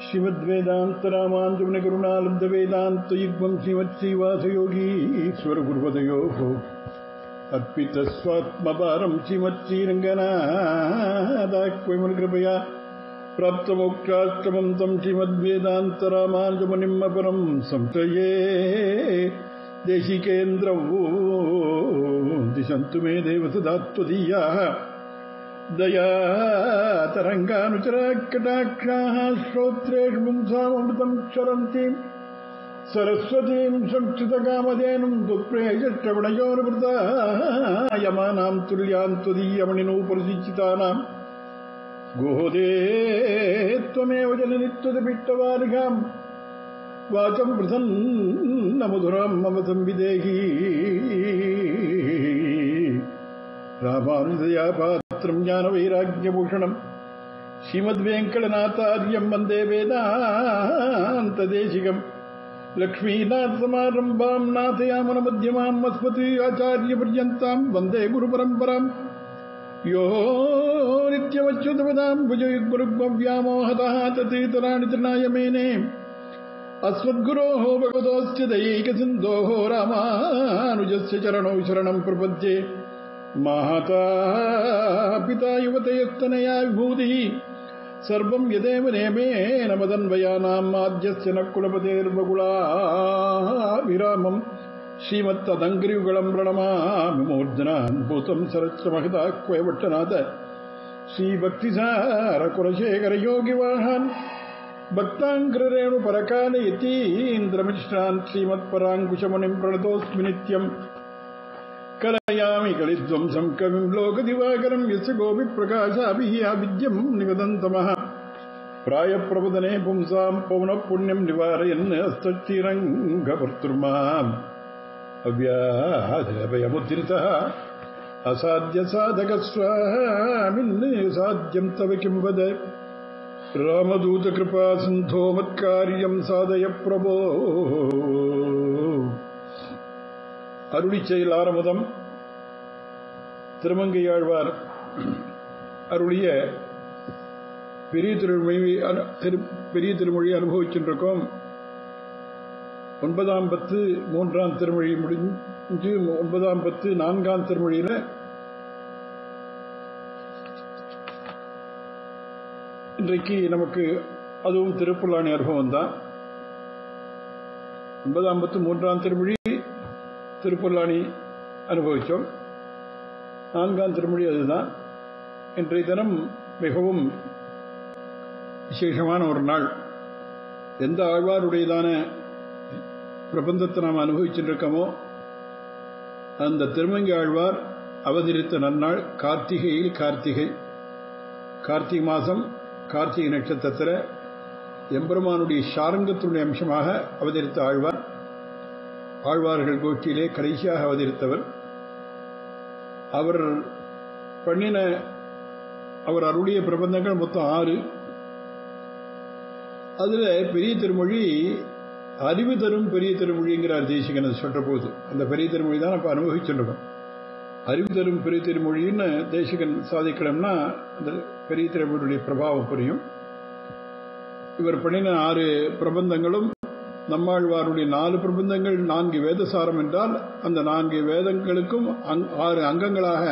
श्रीमद्वेदान्तरामानुजमुनि करुणालब्धवेदान्तयुग्मं श्रीमच्छ्रीवासयोगीश्वरगुरुपदयोः अर्पितस्वात्मभारं श्रीमच्छ्रीरङ्गनाथाख्यमुनिकृपया प्राप्तमोक्षाश्रमं तं श्रीमद्वेदान्तरामानुजमुनिम् अपरं संश्रये देशिकेन्द्रौ दिशन्तु मे देव सदा त्वदीयाः दया तरंगानुचराकटाक्षाः श्रोत्रेषु पुंसामृतं क्षरन्तीं सरस्वतीं संस्कृतकामधेनुं दुःप्रेयश्रवणयोर्वृतायमानां तुल्यां त्वदीयमणिनूपरिचितानां गोदे त्वमेव जननि त्वदपिष्टवारिकां वाचं प्रसन्नमधुरां मम संविदेहि रामानुजया पात्रं ज्ञानवैराग्यभूषणं श्रीमद्वेङ्कटनाथार्यं वन्दे वेदान्तदेशिकं लक्ष्मीनाथसमारम्भां नाथयामनमध्यमाम् अस्मत् आचार्यपर्यन्तां वन्दे गुरुपरम्परां यो नित्यमच्युतपदां भुजयुग्मरुग्मव्यामोहतः ततीतराणि तृणाय मेने अस्मद्गुरोः भगवतोऽस्य दैकसिन्धोः रामानुजस्य चरणौ शरणं प्रपद्ये माता पिता युवतयस्तनया विभूतिः सर्वं यदेव नेमेन मदन्वयानाम् आद्यस्य न कुलपतेर्वकुलाभिरामम् श्रीमत्तदङ्घ्रियुगलं प्रणमामि मूर्धनान् भूतं सरस्वमहिताक्वयवट्टनाथ श्रीभक्तिसारकुलशेखरयोगिवाहान् भक्ताङ्घ्रिरेणुपरकालयतीन्द्रमिश्रान् श्रीमत्पराङ्कुशमुनिं प्रणतोऽस्मि नित्यम् कलयामि कलिध्वंसं कविं लोकदिवाकरं यस्य गोपिप्रकाशाभिः आविद्यं निगदन्तमः प्रायप्रबोधने पुंसां पौनःपुण्यं निवारयन् हस्तश्रीरङ्गभर्तृमाम् अव्याहदभयमुद्रितः असाध्यसाधकस्वामिन् साध्यं तव किं वद रामदूतकृपा सिन्धो मत्कार्यं साधय प्रभो அருளிச்செயல் ஆரமுதம் திருமங்கையாழ்வார் அருளிய பெரிய திருமொழி அனுபவிச்சுருக்கோம். 9ஆம் பத்து 3ஆம் திருமொழி முடிஞ்சு 9ஆம் பத்து 4ஆம் திருமொழியில இன்றைக்கு நமக்கு அதுவும் திருப்புல்லாணி அனுபவம் தான். 9ஆம் பத்து 3ஆம் திருமொழி திருப்புல்லாணி அனுபவித்தோம். 4ஆம் திருமொழி அதுதான். இன்றைய தினம் மிகவும் விசேஷமான ஒரு நாள். எந்த ஆழ்வாருடையதான பிரபந்தத்தை நாம் அனுபவிச்சுருக்கோமோ அந்த திருமங்கை ஆழ்வார் அவதரித்த நன்னாள் கார்த்திகையில் கார்த்திகை மாதம் கார்த்திகை நட்சத்திரத்தில் எம்பெருமானுடைய சாரங்கத்தினுடைய அம்சமாக அவதரித்த ஆழ்வார். ஆழ்வார்கள் கோஷ்டியிலே கடைசியாக அவதரித்தவர். அவர் அருளிய பிரபந்தங்கள் மொத்தம் 6. அதுல பெரிய திருமொழி அறிவு தரும் பெரிய திருமொழிங்கிறார் தேசிகன். அது சொல்ற போது அந்த பெரிய திருமொழி தான் நம்ம அனுபவிச்சுருக்கோம். அறிவு தரும் பெரிய திருமொழின்னு தேசிகன் சாதிக்கணும்னா அந்த பெரிய திருமொழியுடைய பிரபாவம் புரியும். இவர் பண்ணின 6 பிரபந்தங்களும் நம்மாழ்வாருடைய 4 பிரபந்தங்கள் 4 வேதசாரம் என்றால் அந்த 4 வேதங்களுக்கும் 6 அங்கங்களாக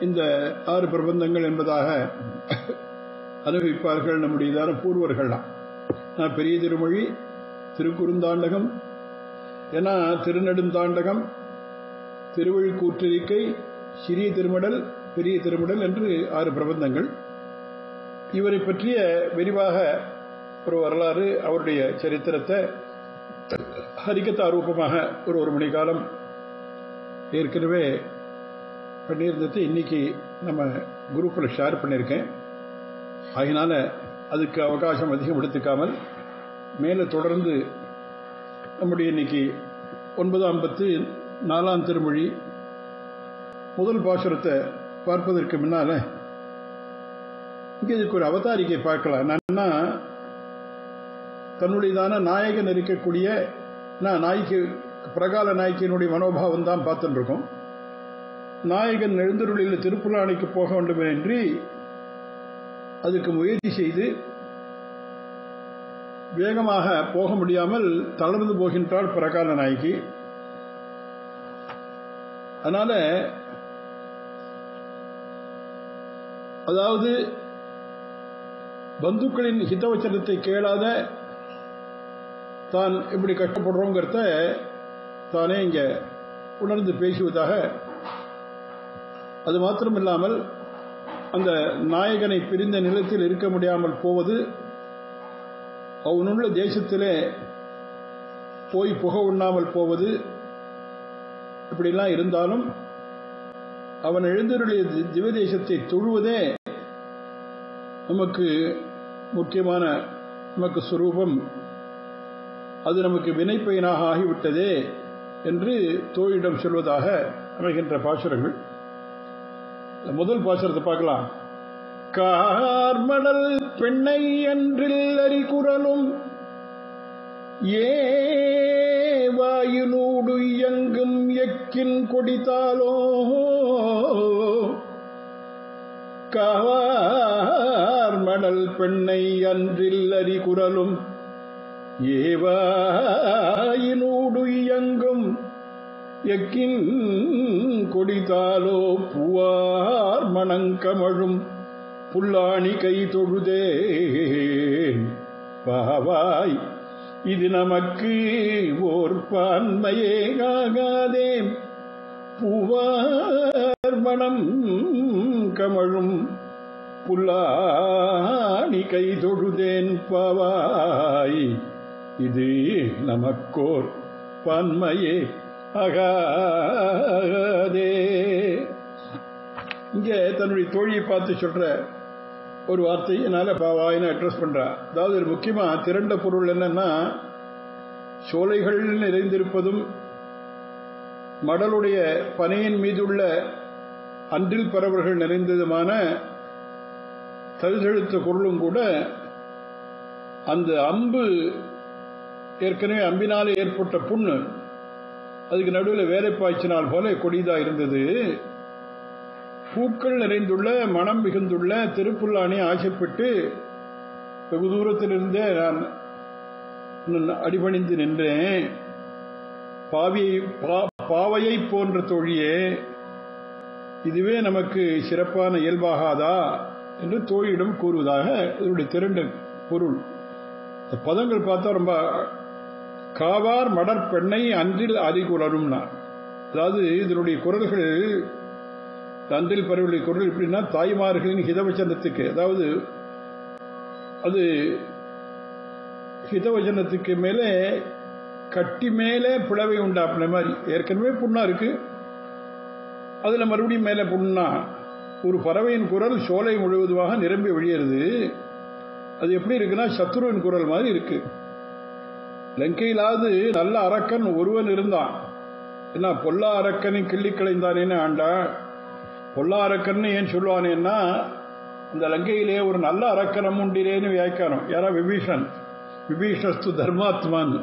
இந்த 6 பிரபந்தங்கள் என்பதாக அனுபவிப்பார்கள் நம்முடையதான பூர்வர்கள்லாம். பெரிய திருமொழி, திருக்குறுந்தாண்டகம், ஏன்னா திருநெடுந்தாண்டகம், திருவழிக்கூற்றறிக்கை, சிறிய திருமடல், பெரிய திருமடல் என்று 6 பிரபந்தங்கள். இவரை பற்றிய விரிவாக ஒரு வரலாறு, அவருடைய சரித்திரத்தை ஹரிகதா ரூபமாக ஒரு மணி காலம் ஏற்கனவே பண்ணியிருந்தது. இன்னைக்கு நம்ம குரூப்பில் ஷேர் பண்ணியிருக்கேன். அதனால அதுக்கு அவகாசம் அதிகம் எடுத்துக்காமல் மேலே தொடர்ந்து நம்முடைய இன்னைக்கு 9ஆம் பத்து 4ஆம் திருமொழி முதல் பாசுரத்தை பார்ப்பதற்கு முன்னால இங்கே இதுக்கு ஒரு அவதாரிக்கை பார்க்கலாம். என்னன்னா, தன்னுடையதான நாயகன் இருக்கக்கூடிய நாய்க்கு பிரகால நாயக்கியினுடைய மனோபாவம் தான் பார்த்துட்டு இருக்கோம். நாயகன் எழுந்தருளில் திருப்புல்லாணிக்கு போக வேண்டும் என்று அதுக்கு முயற்சி செய்து வேகமாக போக முடியாமல் தளர்ந்து போகின்றாள் பிரகால நாயகி. அதனால அதாவது பந்துக்களின் ஹிதவச்சனத்தை கேளாத தான் இப்படி கஷ்டப்படுறோங்கிறத தானே இங்க உணர்ந்து பேசுவதாக. அது மாத்திரமில்லாமல் அந்த நாயகனை பிரிந்த நிலத்தில் இருக்க முடியாமல் போவது, அவனுள்ள தேசத்திலே போய் புக உண்ணாமல் போவது, இப்படிலாம் இருந்தாலும் அவன் எழுந்தருளிய திவ்யதேசத்தை தொழுவதே நமக்கு முக்கியமான நமக்கு சுரூபம், அது நமக்கு வினைப்பயனாக ஆகிவிட்டதே என்று தோழியிடம் சொல்வதாக அமைகின்ற பாசுரங்கள். முதல் பாசுரத்தை பார்க்கலாம். கார்மடல் பெண்ணை அன்றில் அறிகுறலும் ஏவாயினூடு இயங்கும் எக்கின் கொடித்தாலோ கார்மடல் பெண்ணை அன்றில் அறிகுறலும் ஏவாயினூடு இயங்கும் எக்கின் கொடித்தாலோ பூவார் மணங்கமழும் புல்லாணி கை தொழுதேன் பாவாய் இது நமக்கு ஓர் பான்மையே ஆகாதே பூவார் மணம் கமழும் புல்லாணி கை தொழுதேன் பாவாய் இது நமக்கோர் பான்மையே ஆகாதே. இங்க தன்னுடைய தோழியை பார்த்து சொல்ற ஒரு வார்த்தை என்னால பாவாயின்னு அட்ரஸ் பண்றா. அதாவது ஒரு முக்கியமா திரண்ட பொருள் என்னன்னா, சோலைகள் நிறைந்திருப்பதும் மடலுடைய பனையின் மீதுள்ள அன்றில் பறவர்கள் நிறைந்ததுமான தழுதழுத்த பொருளும் கூட, அந்த அம்பு ஏற்கனவே அம்பினாலே ஏற்பட்ட புண்ணு, அதுக்கு நடுவில் வேலைப்பாய்ச்சினால் போல கொடிதா இருந்தது. பூக்கள் நிறைந்துள்ள மனம் மிகுந்துள்ள திருப்புல்லானி ஆசைப்பட்டு வெகு தூரத்திலிருந்தே நான் அடிபணிந்து நின்றேன். பாவையை போன்ற தோழியே, இதுவே நமக்கு சிறப்பான இயல்பாகாதா என்று தோழியிடம் கூறுவதாக இதனுடைய திரண்ட பொருள். பதங்கள் பார்த்தா ரொம்ப காவார் மடற்பெண்ணை அன்றில் அறிகுறலும்னா, அதாவது இதனுடைய குரல்கள் அன்றில் பரவலுடைய குரல் எப்படின்னா தாய்மார்களின் ஹிதவச்சனத்துக்கு, அதாவது அது ஹிதவச்சனத்துக்கு மேலே கட்டி மேலே பிளவை உண்டாப்பின மாதிரி. ஏற்கனவே புண்ணா இருக்கு, அதுல மறுபடியும் மேலே புண்ணா. ஒரு பறவையின் குரல் சோலை முழுவதுமாக நிரம்பி வெளியேறுது. அது எப்படி இருக்குன்னா சத்ருவின் குரல் மாதிரி இருக்கு. லங்கையிலாவது நல்ல அரக்கன் ஒருவன் இருந்தான். என்ன பொல்லா அரக்கனை கிள்ளி களைந்தானேன்னு ஆண்டா. பொல்லா அரக்கன் ஏன் சொல்லுவானேன்னா, அந்த லங்கையிலே ஒரு நல்ல அரக்கனம் உண்டிலேன்னு வியாக்கியானம். யாரா விபீஷன், விபீஷஸ்து தர்மாத்மான்.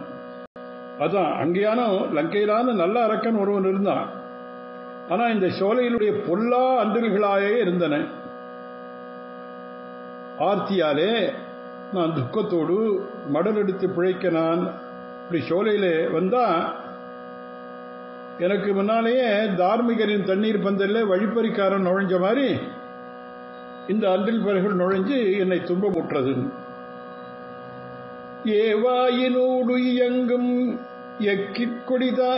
அதான் அங்கேயானோ லங்கையிலான நல்ல அரக்கன் ஒருவன் இருந்தான். ஆனா இந்த சோலையிலுடைய பொல்லா அன்றில்களாயே இருந்தன. ஆர்த்தியாலே நான் துக்கத்தோடு மடல் எடுத்து பிழைக்க நான் இப்படி சோலையிலே வந்தா, எனக்கு முன்னாலேயே தார்மிகரின் தண்ணீர் பந்தல்ல வழிப்பறிக்காரன் நுழைஞ்ச மாதிரி இந்த அன்றில் பறவைகள் நுழைஞ்சு என்னை துன்பமுற்றது. ஏவாயினோடு இயங்கும் எக்கிற்கொடிதாலோ,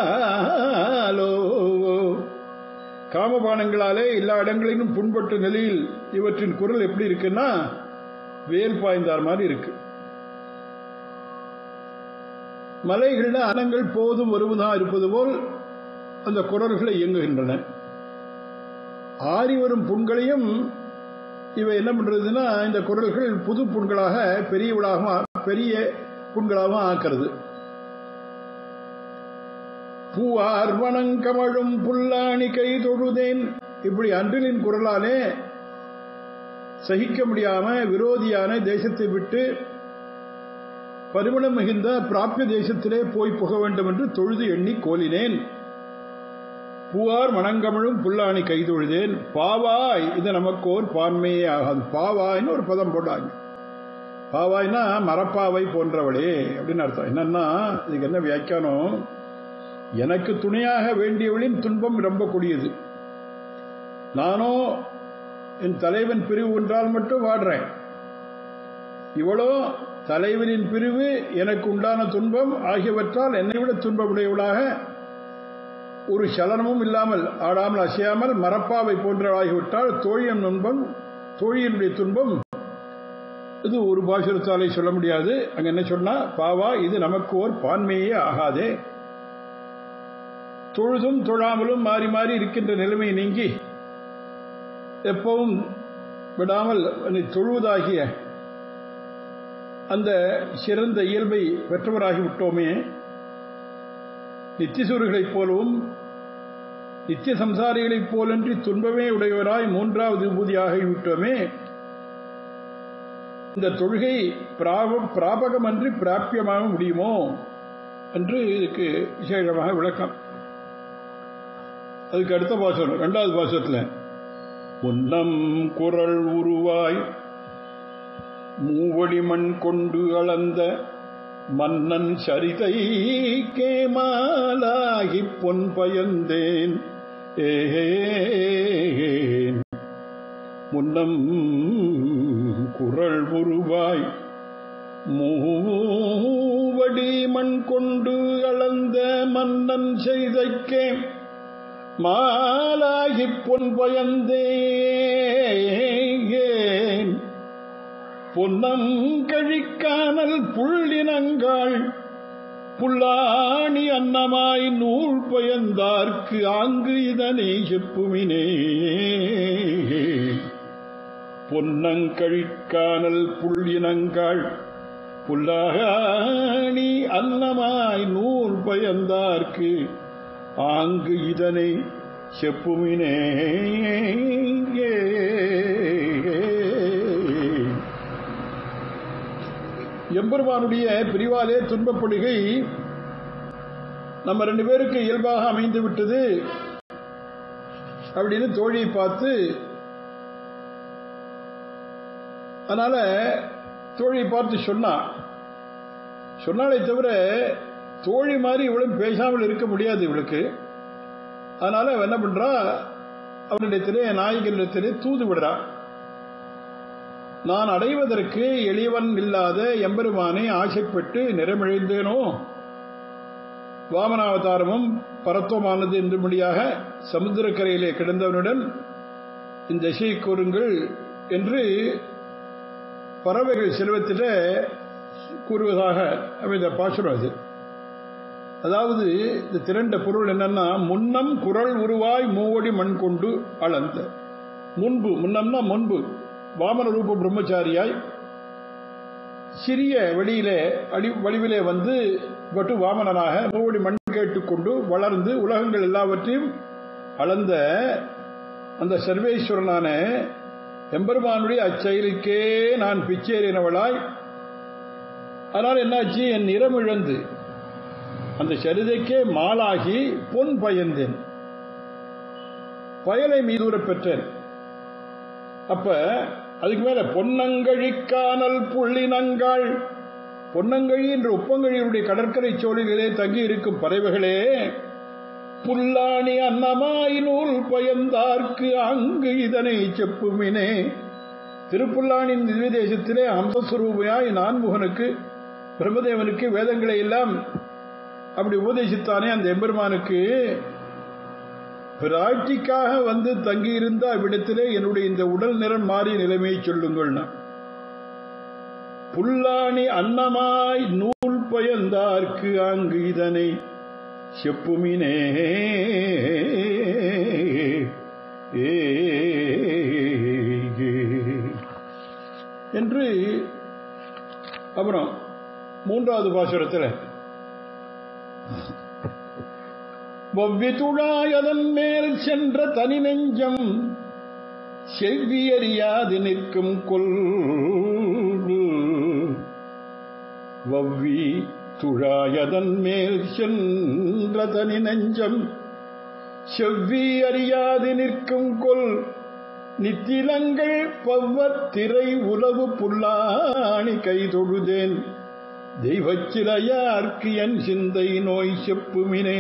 காமபானங்களாலே எல்லா இடங்களிலும் புண்பட்ட நிலையில் இவற்றின் குரல் எப்படி இருக்குன்னா வேல் பாய்ந்தார் மாதிரி இருக்கு. மலைகளில் அனங்கள் போதும் வருவதா இருப்பது போல் அந்த குரல்களை இயங்குகின்றன. ஆறி வரும் புண்களையும் இவை என்ன பண்றதுன்னா, இந்த குரல்கள் புது புண்களாக பெரிய புண்களாக ஆக்கிறது. பூவார் வணங்கமழும் புல்லாணி கை தொழுதேன், இப்படி அன்றிலின் குரலாலே சகிக்க முடியாம விரோதியான தேசத்தை விட்டு பரிமளம் மிகுந்த பிராபிய தேசத்திலே போய் புக வேண்டும் என்று தொழுது எண்ணி கோலினேன். பூவார் மணங்கமழும் புல்லாணி கை தொழுதேன் பாவாய் இது நமக்கு ஒரு பான்மையே ஆகாது. பாவாய்னு ஒரு பதம் போட்டாங்க. பாவாய்னா மரப்பாவை போன்றவளே அப்படின்னு அர்த்தம். என்னன்னா இதுக்கு என்ன வியாக்கியானம், எனக்கு துணையாக வேண்டியவளின் துன்பம் ரொம்ப கொடியது. நானோ என் தலைவன் பிரிவு ஒன்றால் மட்டும் வாடுறேன். இவளோ தலைவனின் பிரிவு, எனக்கு உண்டான துன்பம் ஆகியவற்றால் என்னை விட துன்பமுடையவளாக ஒரு சலனமும் இல்லாமல் ஆடாமல் அசையாமல் மரப்பாவை போன்றவளாகிவிட்டால் தோழியின் துன்பம், தோழியினுடைய துன்பம் இது ஒரு பாசுரத்தாலே சொல்ல முடியாது. அங்க என்ன சொன்னா, பாவா இது நமக்கு ஓர் பான்மையே ஆகாதே. தொழுதும் தொழாமலும் மாறி மாறி இருக்கின்ற நிலைமை நீங்கி எப்பவும் விடாமல் தொழுவதாகிய அந்த சிறந்த இயல்பை பெற்றவராகிவிட்டோமே. நித்தியசூரிகளைப் போலவும் நித்திய சம்சாரிகளைப் போலன்றி துன்பமே உடையவராய் மூன்றாவது விபூதியாகிவிட்டோமே. இந்த தொழுகை பிராபகமன்றி பிராபியமாக முடியுமோ என்று இதுக்கு விசேஷமாக விளக்கம். அதுக்கு அடுத்த பாசுரம், இரண்டாவது பாசுரத்தில் முன்னம் குரல் உருவாய் மூவடி மண் கொண்டு அளந்த மன்னன் சரிதை கேமாலாகி பொன் பயந்தேன். முன்னம் குரல் உருவாய் மூவடி மண் கொண்டு அளந்த மன்னன் செய்தைக்கே மாலாகி பொன் பயந்தேன். பொன்னம் கழிக்கானல் புள்ளினங்காள் புல்லாணி அன்னமாய் நூல் பயந்தார்க்கு ஆங்கு இதனை செப்புமினே. பொன்னங்கழிக்கானல் புள்ளினங்காள் புல்லாணி அன்னமாய் நூல் பயந்தார்க்கு ஆங்கு இதனை செப்புமினே. எம்பெருமானுடைய பிரிவாலே துன்பப்படுகை நம்ம ரெண்டு பேருக்கு இயல்பாக அமைந்து விட்டது அப்படின்னு தோழியை பார்த்து, அதனால தோழியை பார்த்து சொன்னாலே தவிர தோழி மாதிரி இவளும் பேசாமல் இருக்க முடியாது இவளுக்கு. அதனால என்ன பண்றா, அவனிடத்திலே நாயகனிடத்திலே தூது விடுறா. நான் அடைவதற்கு எளியவன் இல்லாத எம்பெருமானை ஆசைப்பட்டு நிறமிழைந்தேனோ, வாமனாவதாரமும் பரத்துவமானது என்றும்படியாக சமுத்திரக்கரையிலே கிடந்தவனுடன் இந்த திசை கூறுங்கள் என்று பறவைகள் செல்வத்தில கூறுவதாக அமைந்த பாசுரம் அது. அதாவது இந்த திரண்ட பொருள் என்னன்னா, முன்னம் குரல் உருவாய் மூவடி மண் கொண்டு அளந்த. முன்பு, முன்னம்னா முன்பு வாமன ரூப பிரம்மச்சாரியாய் சிறிய வடிவிலே வந்து பட்டு வாமனனாக மூவடி மண் கேட்டுக்கொண்டு வளர்ந்து உலகங்கள் எல்லாவற்றையும் அளந்த அந்த சர்வேஸ்வரனான எம்பெருமானுடைய அச்செயலுக்கே நான் பிச்சேறினவளாய். அதனால் என்னாச்சு, என் நிறம் இழந்து அந்த சரிதைக்கே மாலாகி பொன் பயந்தேன், பயலை மீதூர பெற்றேன். அப்ப அதுக்கு மேல பொன்னங்கழிக்கானல் புள்ளினங்காள், பொன்னங்கழி என்ற உப்பங்கழியுடைய கடற்கரை சோழிகளே தங்கி இருக்கும் பறவைகளே, புல்லாணி அன்னமாய் நூல் பயந்தார்க்கு அங்கு இதனை செப்புமினே. திருப்புல்லானின் திவ்ய தேசத்திலே அம்சஸ்வரூபியாய் நான்முகனுக்கு பிரம்மதேவனுக்கு வேதங்களை எல்லாம் அப்படி உபதேசித்தானே அந்த எம்பெருமானுக்கு பிராட்டிக்காக வந்து தங்கியிருந்த அவ்விடத்திலே என்னுடைய இந்த உடல் நிறம் மாறிய நிலைமையை சொல்லுங்கள். புல்லாணி அன்னமாய் நூல் பயந்தார்க்கு அங்கு இதனை செப்புமினே. என்று அப்புறம் மூன்றாவது பாசுரத்தில் வவ்விதுழாயதன் மேல் சென்ற தனி நெஞ்சம் செவ்வியறியாது நிற்கும் கொல். வவ்வி துழாயதன் மேல் சென்ற தனி நெஞ்சம் செவ்வி அறியாது நிற்கும் கொல். நித்திலங்கள் பவ்வத்திரை உலகு புல்லாணி புல்லாணி கை தொழுதேன் தெய்வச்சிலையார்க்கு என் சிந்தை நோய் செப்புமினே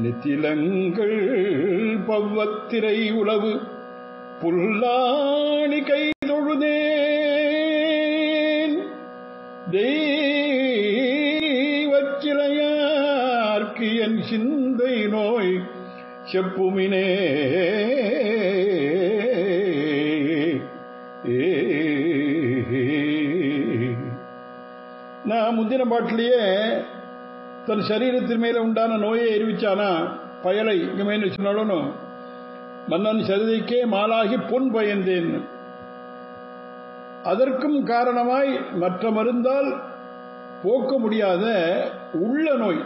நித்திலங்கள் பவ்வத்திரை உளவு புல்லாணி கை தொழுதேன் தெய்வச்சிலையார்க்கு என் சிந்தை நோய் செப்புமினே நான் முந்தின பாட்டிலேயே தன் சரீரத்தின் மேல உண்டான நோயை எரிவிச்சானா பயலை இங்கமேன்னு சொன்னாலும் மன்னன் சரிதைக்கே மாலாகி பொன் பயந்தேன். அதற்கும் காரணமாய் மற்ற மருந்தால் போக்க முடியாத உள்ள நோய்,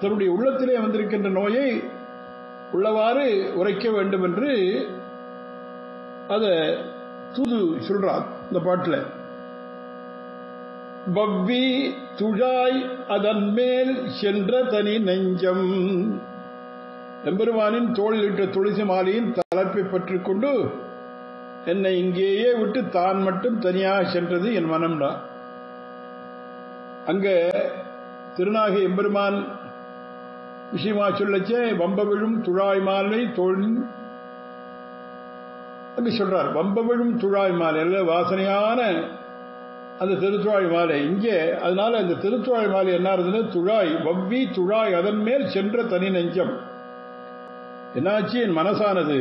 தன்னுடைய உள்ளத்திலே வந்திருக்கின்ற நோயை உள்ளவாறு உரைக்க வேண்டும் என்று அதை தூது சொல்றார் இந்த பாட்டில். பவ்வி துழாய் அதன் மேல் சென்ற தனி நெஞ்சம். எம்பெருமானின் தோளிலிட்ட துளசி மாலையின் தலைப்பை பற்றிக் கொண்டு என்னை இங்கேயே விட்டு தான் மட்டும் தனியாக சென்றது என் மனம்தான். அங்க திருநாகை எம்பெருமான் விஷயமா சொல்லச்சே வம்ப விழும் துழாய் மாலை தோழின் அங்கு சொல்றார். வம்ப விழும் துழாய் மாலை அல்ல வாசனையான அந்த திருத்துழாய் மாலை இங்கே. அதனால அந்த திருத்துழாய் மாலை என்ன இருந்தது? துழாய் வவ்வி துழாய் அதன் மேல் சென்ற தனி நெஞ்சம். என்னாச்சு? என் மனசானது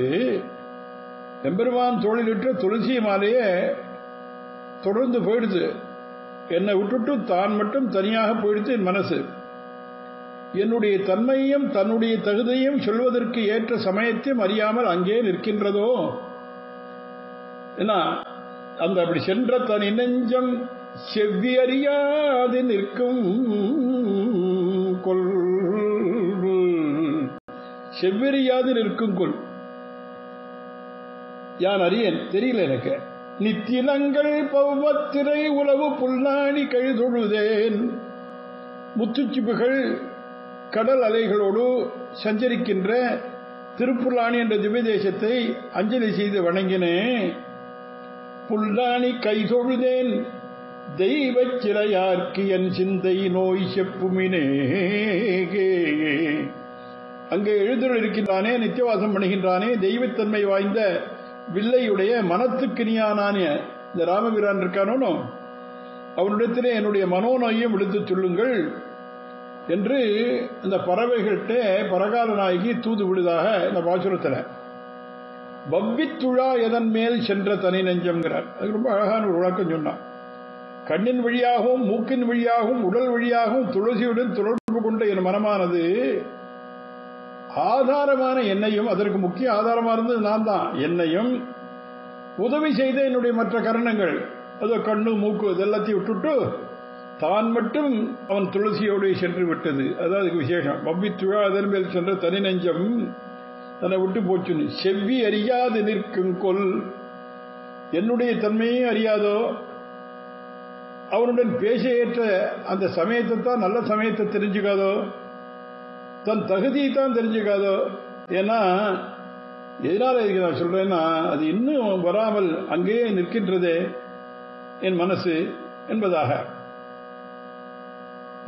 எம்பெருமான் தோளிலிட்ட துளசி மாலையே தொடர்ந்து போயிடுது. என்னை விட்டுட்டு தான் மட்டும் தனியாக போயிடுது என் மனசு. என்னுடைய தன்மையும் தன்னுடைய தகுதியும் சொல்வதற்கு ஏற்ற சமயத்தையும் அறியாமல் அங்கே நிற்கின்றதோ என்ன? அந்த அப்படி சென்ற தனி நெஞ்சம் செவ்வி அறியாது நிற்கும் கொள், செவ்வறியாது நிற்கும் கொள். யான் அறியேன், தெரியல எனக்கு. நித்திலங்கள் பவ்வத்திரை உளவு புல்லாணி கழுதொழுதேன். முத்துச்சிப்புகள் கடல் அலைகளோடு சஞ்சரிக்கின்ற திருப்புல்லாணி என்ற திவ்ய தேசத்தை அஞ்சலி செய்து வணங்கினேன். புல்லாணி கை தொழுதேன் தெய்வச் சிலையார்க்கு என் சிந்தை நோய் செப்புமினே. அங்கே எழுந்தருள் இருக்கின்றானே, நித்தியவாசம் பண்ணுகின்றானே, தெய்வத்தன்மை வாய்ந்த வில்லையுடைய மனத்துக்கினியானான இந்த ராமபிரான் இருக்கானோ, அவனிடத்திலே என்னுடைய மனோநோயும் விடுத்து சொல்லுங்கள் என்று இந்த பறவைகள்கிட்ட பரகால நாயகி தூது விடுதாக இந்த பாசுரத்தில். வவ்வித்துழா எதன் மேல் சென்ற தனி நெஞ்சம்ங்கிறார். அது ரொம்ப அழகான ஒரு விளக்கம் சொன்னான். கண்ணின் வழியாகவும் மூக்கின் வழியாகவும் உடல் வழியாகவும் துளசியுடன் தொடர்பு கொண்ட என் மனமானது ஆதாரமான என்னையும், அதற்கு முக்கிய ஆதாரமாக இருந்தது நான் தான், என்னையும் உதவி செய்த என்னுடைய மற்ற கரணங்கள், அதோ கண்ணு மூக்கு இதெல்லாத்தையும் விட்டுட்டு தான் மட்டும் அவன் துளசியோடு சென்று விட்டது. அதாவது விசேஷம். வவ்வித்துழா அதன் மேல் சென்ற தனி நெஞ்சம் தன்னை விட்டு போச்சுன்னு. செவ்வி அறியாது நிற்கும் கொல். என்னுடைய தன்மையும் அறியாதோ, அவனுடன் பேச ஏற்ற அந்த சமயத்தை தான், நல்ல சமயத்தை தெரிஞ்சுக்காதோ, தன் தகுதியை தான் தெரிஞ்சுக்காதோ. ஏன்னா எதனால இதுக்கு நான் சொல்றேன்னா, அது இன்னும் வராமல் அங்கேயே நிற்கின்றதே என் மனசு என்பதாக.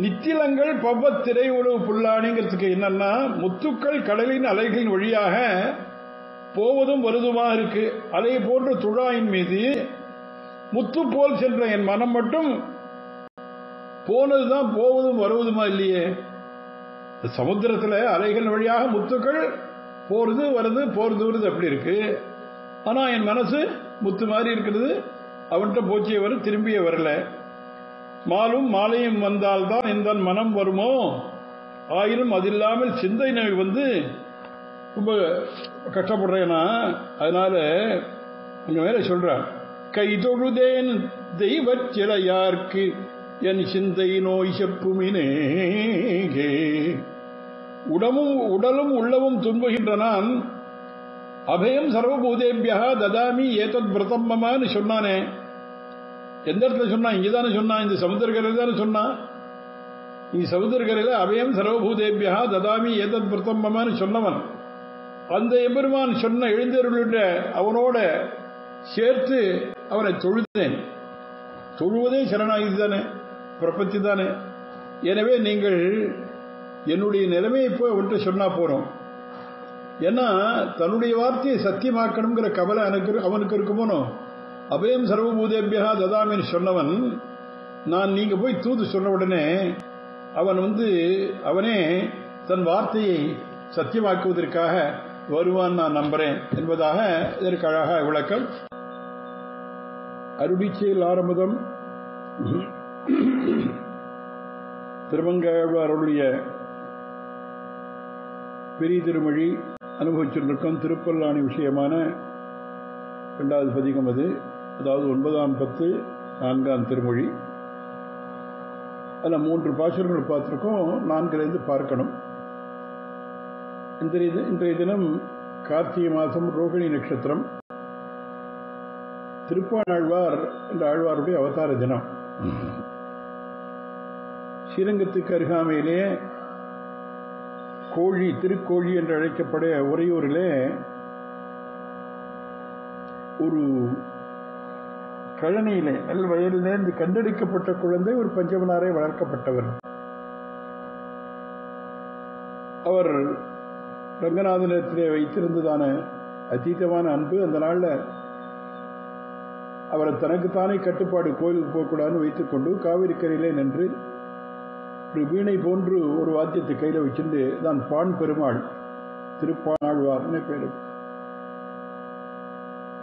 நித்திலங்கள் பவ்வத்திரை உழவு புல்லாணிங்கிறதுக்கு என்னன்னா, முத்துக்கள் கடலின் அலைகளின் வழியாக போவதும் வருதுமாக இருக்கு. அலை போன்ற துழாயின் மீது முத்து போல் சென்ற என் மனம் மட்டும் போனதுதான், போவதும் வருவதுமா இல்லையே. சமுத்திரத்தில் அலைகள் வழியாக முத்துக்கள் போறது வருது, போறது வருது அப்படி இருக்கு. ஆனா என் மனசு முத்து மாதிரி இருக்கிறது, அவன்கிட்ட போச்சியே வரும், திரும்பியே வரல. மாலும் மாலையும் வந்தால்தான் இந்த மனம் வருமோ, ஆயினும் அது இல்லாமல் சிந்தை நோய் வந்து ரொம்ப கஷ்டப்படுறேன்னா. அதனால இங்க மேல சொல்றான், கை தொழுதேன் தெய்வச் சிலையார்க்கு என் சிந்தை நோய் செப்புமினே. உடலும் உள்ளவும் துன்புகின்ற நான் அபயம் சர்வபூதேபியா ததாமி ஏதத் விரதம் மமான்னு சொன்னானே. எந்த இடத்துல சொன்னா? இங்கதானே சொன்னா, இந்த சமுத்திரக்கரையில் தானே சொன்னா. இங்க சமுத்திரக்கரையில் அபயம் சர்வபூதேபியா ததாமி ஏதத் விரதம் மமான்னு சொன்னவன் அந்த எம்பெருமான் சொன்ன எழுந்தருளுடைய அவனோட சேர்த்து அவரை தொழுதேன். தொழுவதே சரணாகதி தானே, பிரபத்தி தானே. எனவே நீங்கள் என்னுடைய நிலைமையை போய் அவன்கிட்ட சொன்னா போறோம். ஏன்னா தன்னுடைய வார்த்தையை சத்தியமாக்கணுங்கிற கவலை அவனுக்கு இருக்குமோனோ. அபயம் சர்வபூதேபியா ததாமின்னு சொன்னவன், நான் நீங்க போய் தூது சொன்ன உடனே அவனே தன் வார்த்தையை சத்தியமாக்குவதற்காக வருவான் நான் நம்புறேன் என்பதாக இதற்கு அழகாக விளக்கம். அருளிச்செயல் ஆரம்பம் திருமங்கையாழ்வாருடைய பெரிய திருமொழி அனுபவிச்சிருக்கும் திருப்பல்லாணி விஷயமான 2வது பதிகம் அது. அதாவது 9ஆம் பத்து 4ஆம் திருமொழி. அதில் 3 பாசுரங்கள் பார்த்துருக்கோம், 4லேருந்து பார்க்கணும். இன்றைய தினம் கார்த்திகை மாதம் ரோகிணி நட்சத்திரம், திருப்பாணாழ்வார் என்ற ஆழ்வாருடைய அவதார தினம். ஸ்ரீரங்கத்துக்கு அருகாமையிலே கோழி, திருக்கோழி என்று அழைக்கப்பட உறையூரிலே ஒரு கழனியிலே வயலிலிருந்து கண்டெடுக்கப்பட்ட குழந்தை ஒரு பஞ்சமனாரை வளர்க்கப்பட்டவர். அவர் ரங்கநாதனிடத்திலே வைத்திருந்ததான அதீதமான அன்பு. அந்த நாளில் அவரை தனக்குத்தானே கட்டுப்பாடு, கோயிலுக்கு போகக்கூடாதுன்னு வைத்துக் கொண்டு காவிரி கரையிலே நின்று ஒரு வீணை போன்று ஒரு வாத்தியத்தை கையில் வச்சிருந்து தான் பான் பெருமாள், திருப்பாணாழ்வார்னு பேரு,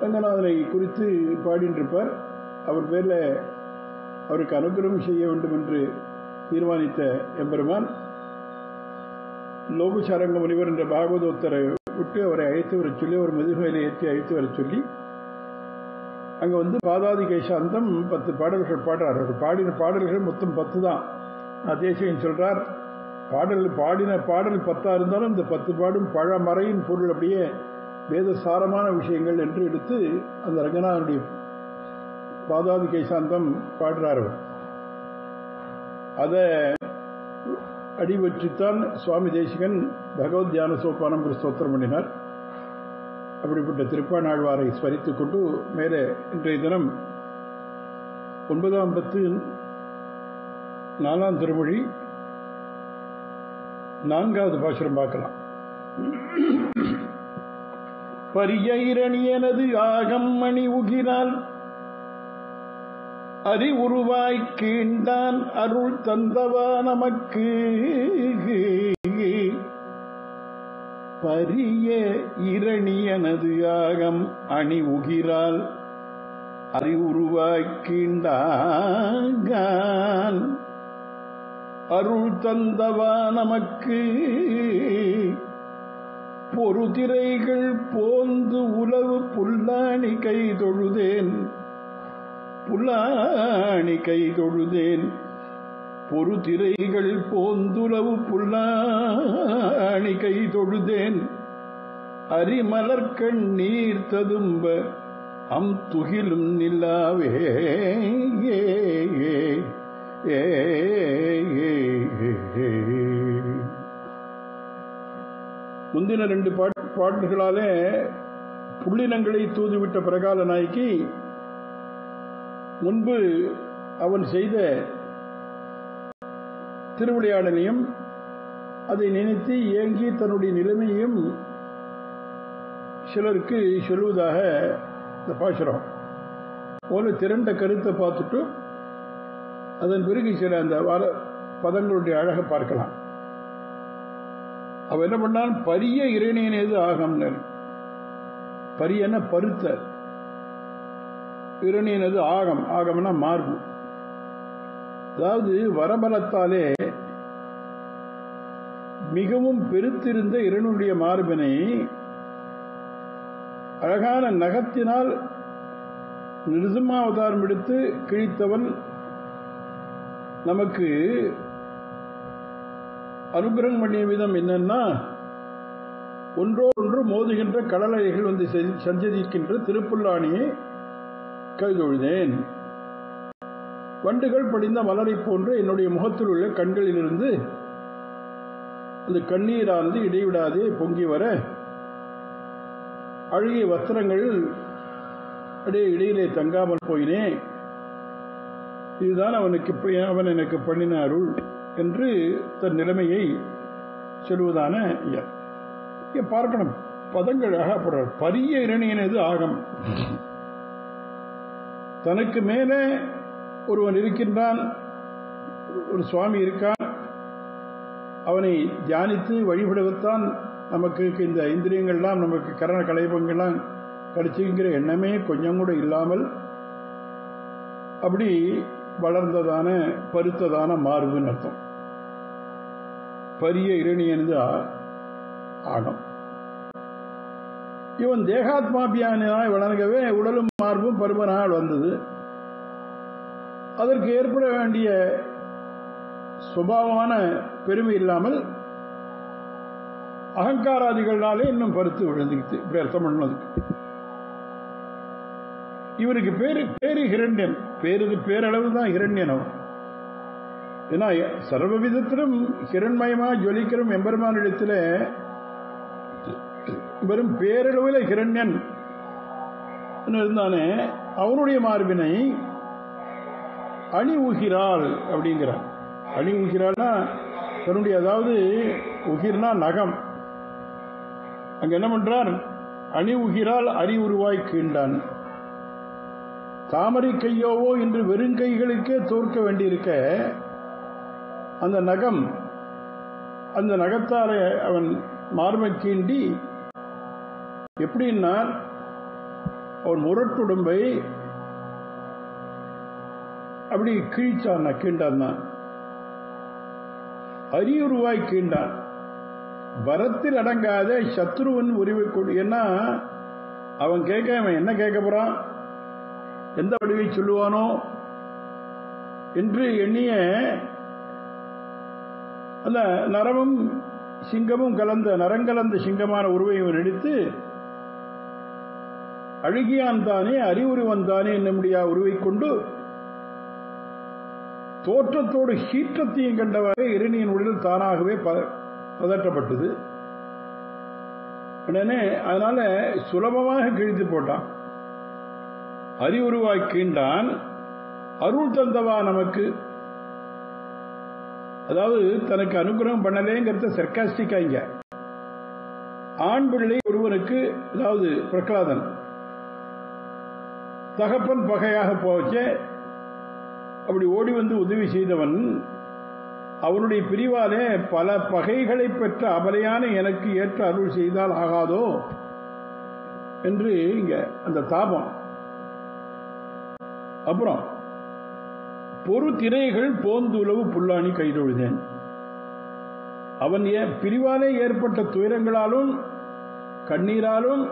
ரங்கநாதனை குறித்து பாடின்றிருப்பார். அவர் பேரில் அவருக்கு அனுகிரகம் செய்ய வேண்டும் என்று தீர்மானித்த எம்பெருமான் லோகசாரங்க முனிவர் என்ற பாகவதோத்தரை விட்டு அவரை அழைத்து வர சொல்லி, ஒரு முதுகையில் ஏற்றி அழைத்து வர சொல்லி, அங்கே பாதாதி கைசாந்தம் 10 பாடல்கள் பாடுறார். அவர் பாடின பாடல்கள் மொத்தம் 10 தான். தேசிகன் சொல்றார், பாடின பாடல் 10 இருந்தாலும் இந்த 10 பாடும் பழமறையின் பொருள் அப்படியே வேதசாரமான விஷயங்கள் என்று எடுத்து அந்த ரங்கநாதனுடைய பாதாதி கைசாந்தம் பாடுறார். அதை அடிவற்றித்தான் சுவாமி தேசிகன் பகவத் தியான சோபானம் ஸ்தோத்திரம் பண்ணினார். அப்படிப்பட்ட திருப்பாணாழ்வாரை ஸ்மரித்துக் கொண்டு மேலே இன்றைய தினம் 9ஆம் பத்து 4ஆம் திருமொழி 4வது பாசுரம் பார்க்கலாம். பரியைரணியனது ஆகம் மணி உகிரால் அறிவுருவாய் கீண்டான் அருள் தந்தவா நமக்கு. பரிய இரணியனது ஆகம் அணி உகிரால் அறிவுருவாய் கீண்டான் அருள் தந்தவா நமக்கு. பொறுதிரைகள் போந்து உலவு புல்லாணி கை தொழுதேன், புல்லாணி கை தொழுதேன். பொறுதிரைகள் போந்துலவு புல்லாணி கை தொழுதேன். அரிமலர்கண் நீர் ததும்ப அம் துகிலும் நில்லாவே. முந்தின 2 பாடல்களாலே புள்ளினங்களை தூதுவிட்ட பிரகால நாய்க்கு முன்பு அவன் செய்த திருவிளையாடலையும் அதை நினைத்து ஏங்கி தன்னுடைய நிலைமையும் சிலருக்கு சொல்வதாக இந்த பாசுரம் போல திரண்ட கருத்தை பார்த்துட்டு அதன் பிறகு சில அந்த பதங்களுடைய அழகை பார்க்கலாம். அவ என்ன பண்ணான், பரிய இறைநேது ஆகம்னு. பரியன பருத்த, இறைநேது ஆகம், ஆகம்னா மார்பு. அதாவது வரபலத்தாலே மிகவும் பெருத்திருந்த இறைவனுடைய மார்பினை அழகான நகத்தினால் நிருசிம்மாவதாரம் எடுத்து கிழித்தவன் நமக்கு அனுகிரகம் பண்ணிய விதம் என்னன்னா, ஒன்றோடு மோதுகின்ற கடலைகள் சஞ்சரிக்கின்ற திருப்புல்லாணியை கைதொழுதேன். வண்டுகள் படிந்த மலரை போன்று என்னுடைய முகத்தில் உள்ள கண்களிலிருந்து அந்த கண்ணீரானது இடைவிடாதே பொங்கி வர, அழகிய வஸ்திரங்கள் அடே இடையிலே தங்காமல் போயினே, இதுதான் அவன் எனக்கு பண்ணின அருள் என்று தன் நிலைமையை சொல்வதான பார்க்கணும். பதங்கள் அழகாப்படுறார். பரிய இரணியனது ஆகம். தனக்கு மேலே ஒருவன் இருக்கின்றான், ஒரு சுவாமி இருக்கான், அவனை தியானித்து வழிபடுவத்தான் நமக்கு இந்த இந்திரியங்கள்லாம், நமக்கு கரண கலைபங்கள்லாம் கிடைச்சுங்கிற எண்ணமே கொஞ்சம் கூட இல்லாமல் அப்படி வளர்ந்ததான பருத்ததான மார்புன்னு அர்த்தம். பரிய இரணியனது ஆகம். இவன் தேகாத்மாபியானாய் வளர்கவே உடலும் மார்பும் பருமனால் வந்தது. அதற்கு ஏற்பட வேண்டிய சுபாவமான பெருமை இல்லாமல் அகங்காராதிகளாலே இன்னும் பருத்து விழுந்துக்கிட்டு, இப்படி அர்த்தம் பண்ணதுக்கு. இவருக்கு பேரு ஹிரண்யன். பேரளவு தான் ஹிரண்யன். அவன் ஏன்னா சர்வ விதத்திலும் ஹிரண்மயமா ஜொலிக்கிறோம் எம்பெருமானிடத்தில் வெறும் பேரளவில் ஹிரண்யன் இருந்தானே, அவனுடைய மார்பினை அணி ஊகிறாள் அப்படிங்கிறார். அணி ஊகிறாள்னா தன்னுடைய, அதாவது உகிர்னா நகம். அங்க என்ன பண்றார்? அணி உகிரால் அரி உருவாய் கீண்டான். தாமரை கையோவோ என்று வெறுங்கைகளுக்கே தோற்க வேண்டியிருக்க அந்த நகம், அந்த நகத்தால அவன் மார்பை கீண்டி, எப்படின்னா அவன் முரட்டுடம்பை அப்படி கீழ்ச்சான், கீண்டான். அரியுருவாய் கீண்டான். வரத்தில் அடங்காத சத்ருவன் உரிவை கொடு. ஏன்னா அவன் என்ன கேட்க போறான், எந்த வடிவை சொல்லுவானோ என்று எண்ணிய அந்த நரமும் சிங்கமும் கலந்த நரங்கலந்த சிங்கமான உருவை இவன் எடுத்து, அழுகியான் தானே அறிவுருவன் தானே என்னுடைய உருவை கொண்டு தோற்றத்தோடு சீற்றத்தையும் கண்டவாறு இரணியின் உடல் தானாகவே பதற்றப்பட்டது. உடனே அதனால சுலபமாக கிழித்து போட்டான். அறிவுருவாய் கீண்டான். அருள் தந்தவா நமக்கு, அதாவது தனக்கு அனுகிரகம் பண்ணலேங்கிறத சர்க்காஸ்டிக்காங்க. ஆண் பிள்ளை ஒருவனுக்கு, அதாவது பிரகலாதன் தகப்பன் பகையாக போச்ச, அப்படி ஓடி வந்து உதவி செய்தவன் அவனுடைய பிரிவாலே பல பகைகளை பெற்ற அபலையான எனக்கு ஏற்ற அருள் செய்தால் ஆகாதோ என்று இங்க அந்த தாபம். அப்புறம் பொறு திரைகள் போந்துளவு புல்லாணி கைதொழுதேன். அவன் பிரிவாலே ஏற்பட்ட துயரங்களாலும் கண்ணீராலும்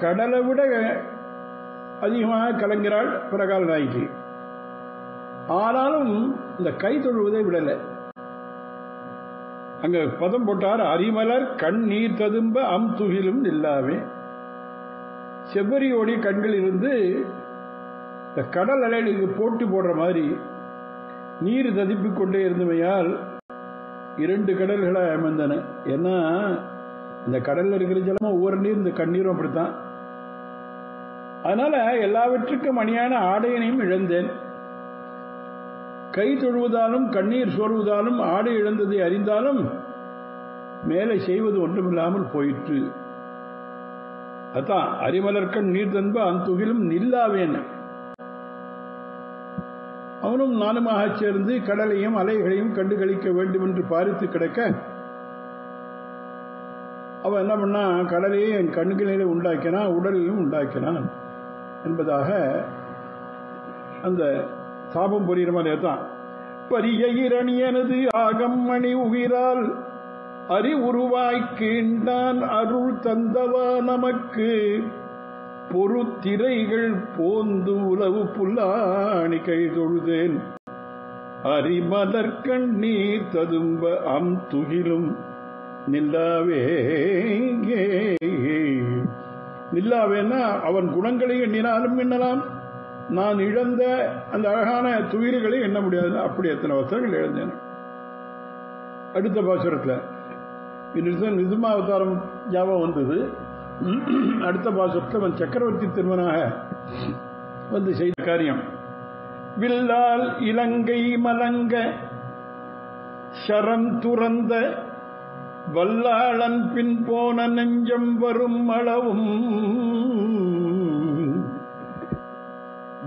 கடலை விட அதிகமாக கலங்கிறாள் பிரகால நாய்க்கு. ஆனாலும் இந்த கை தொழுவதை விடலை. அங்க பதம் போட்டார், அரிமலர் கண் நீர் ததும்ப அம் துகிலும் இல்லாமே. செவ்வரியோடைய கண்கள் இருந்து இந்த கடல் அலைகளுக்கு போட்டி போடுற மாதிரி நீர் ததிப்பிக் கொண்டே இருந்தமையால் 2 கடல்களை அமர்ந்தன. ஏன்னா இந்த கடல்ல இருக்கிற ஜலமும் ஒவ்வொரு நீர், இந்த கண்ணீரும் அப்படித்தான். அதனால எல்லாவற்றுக்கும் அணியான ஆடையனையும் இழந்தேன். கை தொழுவதாலும் கண்ணீர் சோர்வதாலும் ஆடை இழந்ததை அறிந்தாலும் மேலே செய்வது ஒன்றுமில்லாமல் போயிற்று. அதான் அரிமலர்கண் நீர் தன்ப அந்துகிலும் நில்லாவேன். அவனும் நானுமாக சேர்ந்து கடலையும் அலைகளையும் கண்டு கழிக்க வேண்டும் என்று பாரித்து கிடக்க, அவன் என்ன பண்ணா, கடலையே என் கண்களிலே உண்டாக்கினான், உடலிலும் உண்டாக்கினான் என்பதாக அந்த சாபம் புரிகிற மாதிரி தான். பரிய இரணியனது ஆகம் மணி உயிரால் அறி உருவாய் கீண்டான் அருள் தந்தவா நமக்கு பொறுத்திரைகள் போந்து உலவு புல்லாணி கை தொழுதேன் அரிமலர் கண்ணீர் ததும்ப அம் துகிலும் நில்லாவே. நில்லாவேன்னா அவன் குணங்களை எண்ணினாலும் எண்ணலாம், நான் இழந்த அந்த அழகான துயிர்களை எண்ண முடியாது. அப்படி எத்தனை வசனங்கள் இழந்தேன். அடுத்த பாசுரத்தில் நிருமாவதாரம் ஞாபகம் வந்தது. அடுத்த பாசுரத்தில் அவன் சக்கரவர்த்தி திருமனாக வந்து செய்த காரியம். வில்லால் இலங்கை மலங்க சரம் துறந்த வல்லாளன் பின் போன நெஞ்சம் வரும் அளவும்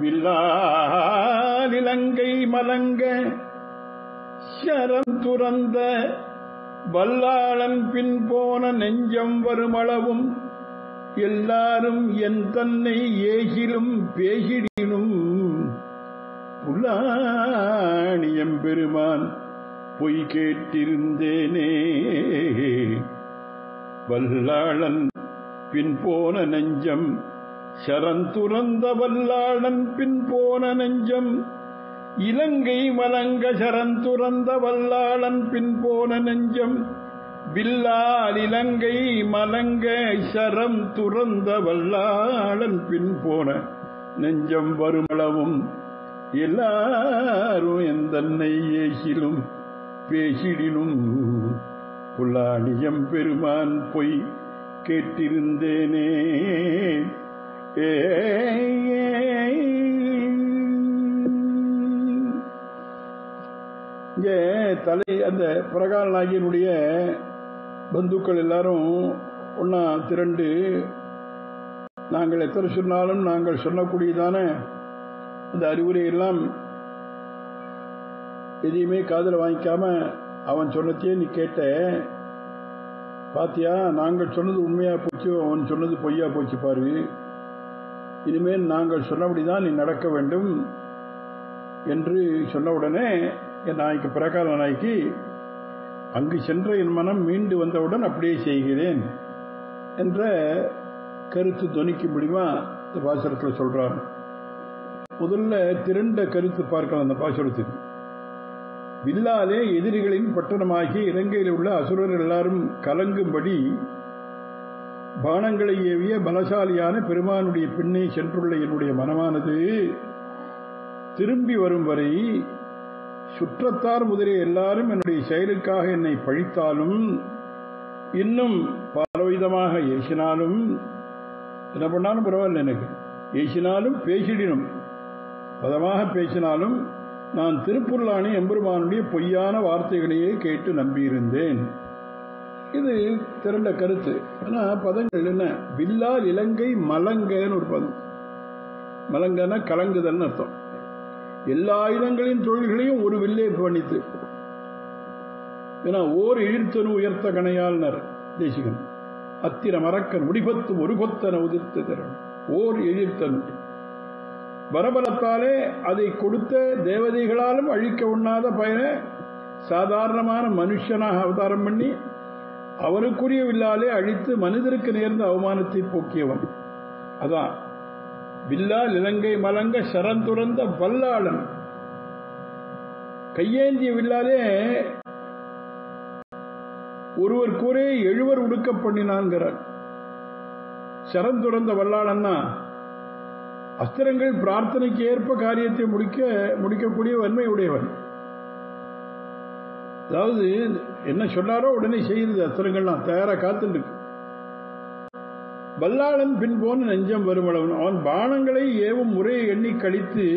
வில்லால் இலங்கை மலங்க சரம் துறந்த வல்லாளன் பின் போன நெஞ்சம் வருமளவும் எல்லாரும் என் தன்னை ஏகிலும் பேசிடினும் புல்லாணியம் பெருமான் பொய் கேட்டிருந்தேனே. வல்லாளன் பின் போன நெஞ்சம் சரந்துறந்த வல்லாளன் பின் போன நெஞ்சம் இலங்கை மலங்க சரந்துறந்த வல்லாளன் பின் போன நெஞ்சம் வில்லால் இலங்கை மலங்க சரம் துறந்த வல்லாளன் பின் போன நெஞ்சம் வருமளவும் எல்லாரும் எந்தன்னை ஏசிலும் பேசிடினும் புல்லாணியம் பெருமான் பொய் கேட்டிருந்தேனே. இங்கே தலை அந்த பிரகால நாயகனுடைய பந்துக்கள் எல்லாரும் ஒன்னா திரண்டு நாங்கள் எத்தனை சொன்னாலும் நாங்கள் சொல்லக்கூடியதான அந்த அறிவுரையெல்லாம் எதையுமே காதில் வாங்கிக்காம அவன் சொன்னதையே நீ கேட்ட பாத்தியா, நாங்கள் சொன்னது உண்மையா போச்சு, அவன் சொன்னது பொய்யா போச்சு பாரு, இனிமேல் நாங்கள் சொன்னபடிதான் நீ நடக்க வேண்டும் என்று சொன்ன உடனே என் நாய்க்கு பிரகால நாய்க்கு அங்கு சென்ற என் மனம் மீண்டு வந்தவுடன் அப்படியே செய்கிறேன் என்ற கருத்து துணிக்க முடியுமா இந்த பாசுரத்தில் சொல்றார். முதல்ல திரண்ட கருத்து பார்க்கலாம் அந்த பாசுரத்துக்கு. வில்லாலே எதிரிகளின் பட்டணமாகி இலங்கையில் உள்ள அசுரர்கள் எல்லாரும் கலங்கும்படி பானங்களை ஏவிய பலசாலியான பெருமானுடைய பின்னே சென்றுள்ள என்னுடைய மனமானது திரும்பி வரும் வரை சுற்றத்தார் முதலிய எல்லாரும் என்னுடைய செயலுக்காக என்னை பழித்தாலும் இன்னும் பலவிதமாக ஏசினாலும் என்ன பண்ணாலும் பரவாயில்ல, எனக்கு ஏசினாலும் பேசிடினும் பதமாக பேசினாலும் நான் திருப்புல்லானி எம்பெருமானுடைய பொய்யான வார்த்தைகளையே கேட்டு நம்பியிருந்தேன். இது திரண்ட கருத்து. ஆனா பதங்கள் என்ன? வில்லால் இலங்கை மலங்கன்னு ஒரு பதம். மலங்கன்னா கலங்குதல் அர்த்தம். எல்லா ஆயுதங்களின் தொழில்களையும் ஒரு வில்லே பண்ணித்து. ஏன்னா ஓர் இழித்தனு உயர்த்த கணையாள்னர் தேசிகன். அத்திர மரக்கன் முடிபத்து ஒரு கொத்தன உதிர்த்து திறன். ஓர் எழிர்த்தனு வரபலத்தாலே அதை கொடுத்த தேவதைகளாலும் அழிக்க உண்ணாத பயன சாதாரணமான மனுஷனாக அவதாரம் பண்ணி அவருக்குரிய வில்லாலே அழித்து மனிதருக்கு நேர்ந்த அவமானத்தை போக்கியவன். அதான் வில்லால் இலங்கை மலங்க சரந்துறந்த வல்லாளன். கையேந்திய வில்லாலே ஒருவர் கூறே 7 உடுக்க பண்ணினான்கிறார். சரந்துறந்த வல்லாளன்னா அஸ்திரங்கள் பிரார்த்தனைக்கு ஏற்ப காரியத்தை முடிக்கக்கூடிய வன்மை உடையவன். அதாவது என்ன சொன்னாரோ உடனே செய்யுது. அஸ்திரங்கள்லாம் தயாரா காத்துட்டு. வல்லாளன் பின் போன நெஞ்சம் வருமளவன். அவன் பானங்களை ஏவும் முறையை எண்ணி கழித்து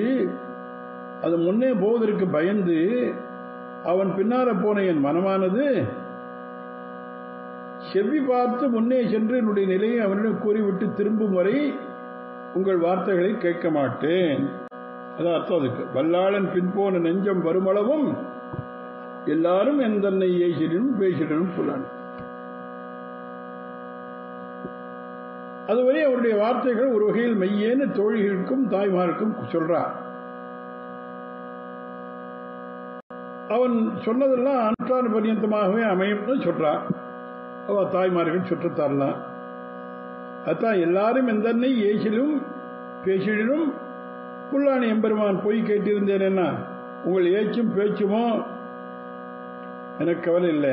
அது முன்னே போவதற்கு பயந்து அவன் பின்னார போன என் மனமானது செவ்வி பார்த்து முன்னே சென்று என்னுடைய நிலையை அவனிடம் கூறிவிட்டு திரும்பும் வரை உங்கள் வார்த்தைகளை கேட்க மாட்டேன். அதான் அர்த்தம் அதுக்கு. வல்லாளன் பின்போன நெஞ்சம் வருமளவும் எல்லாரும் என் தன்னை ஏசிடனும் பேசிடனும் புல்லான். அதுவரை அவருடைய வார்த்தைகள் ஒரு வகையில் மெய்யேன்னு தோழிகளுக்கும் தாய்மாருக்கும் சொல்றார். அவன் சொன்னதெல்லாம் அனுஷ்டான பரியந்தமாகவே அமையும் சொல்றான். அவ தாய்மார்கள் சுற்றத்தாரலாம். அதான் எல்லாரும் எந்தன்னை ஏசிலும் பேசிடும் புல்லாணி எம்பெருமான் பொய் கேட்டிருந்தேன். என்ன உங்கள் ஏச்சும் பேச்சுமோ எனக்கு கவலை இல்லை.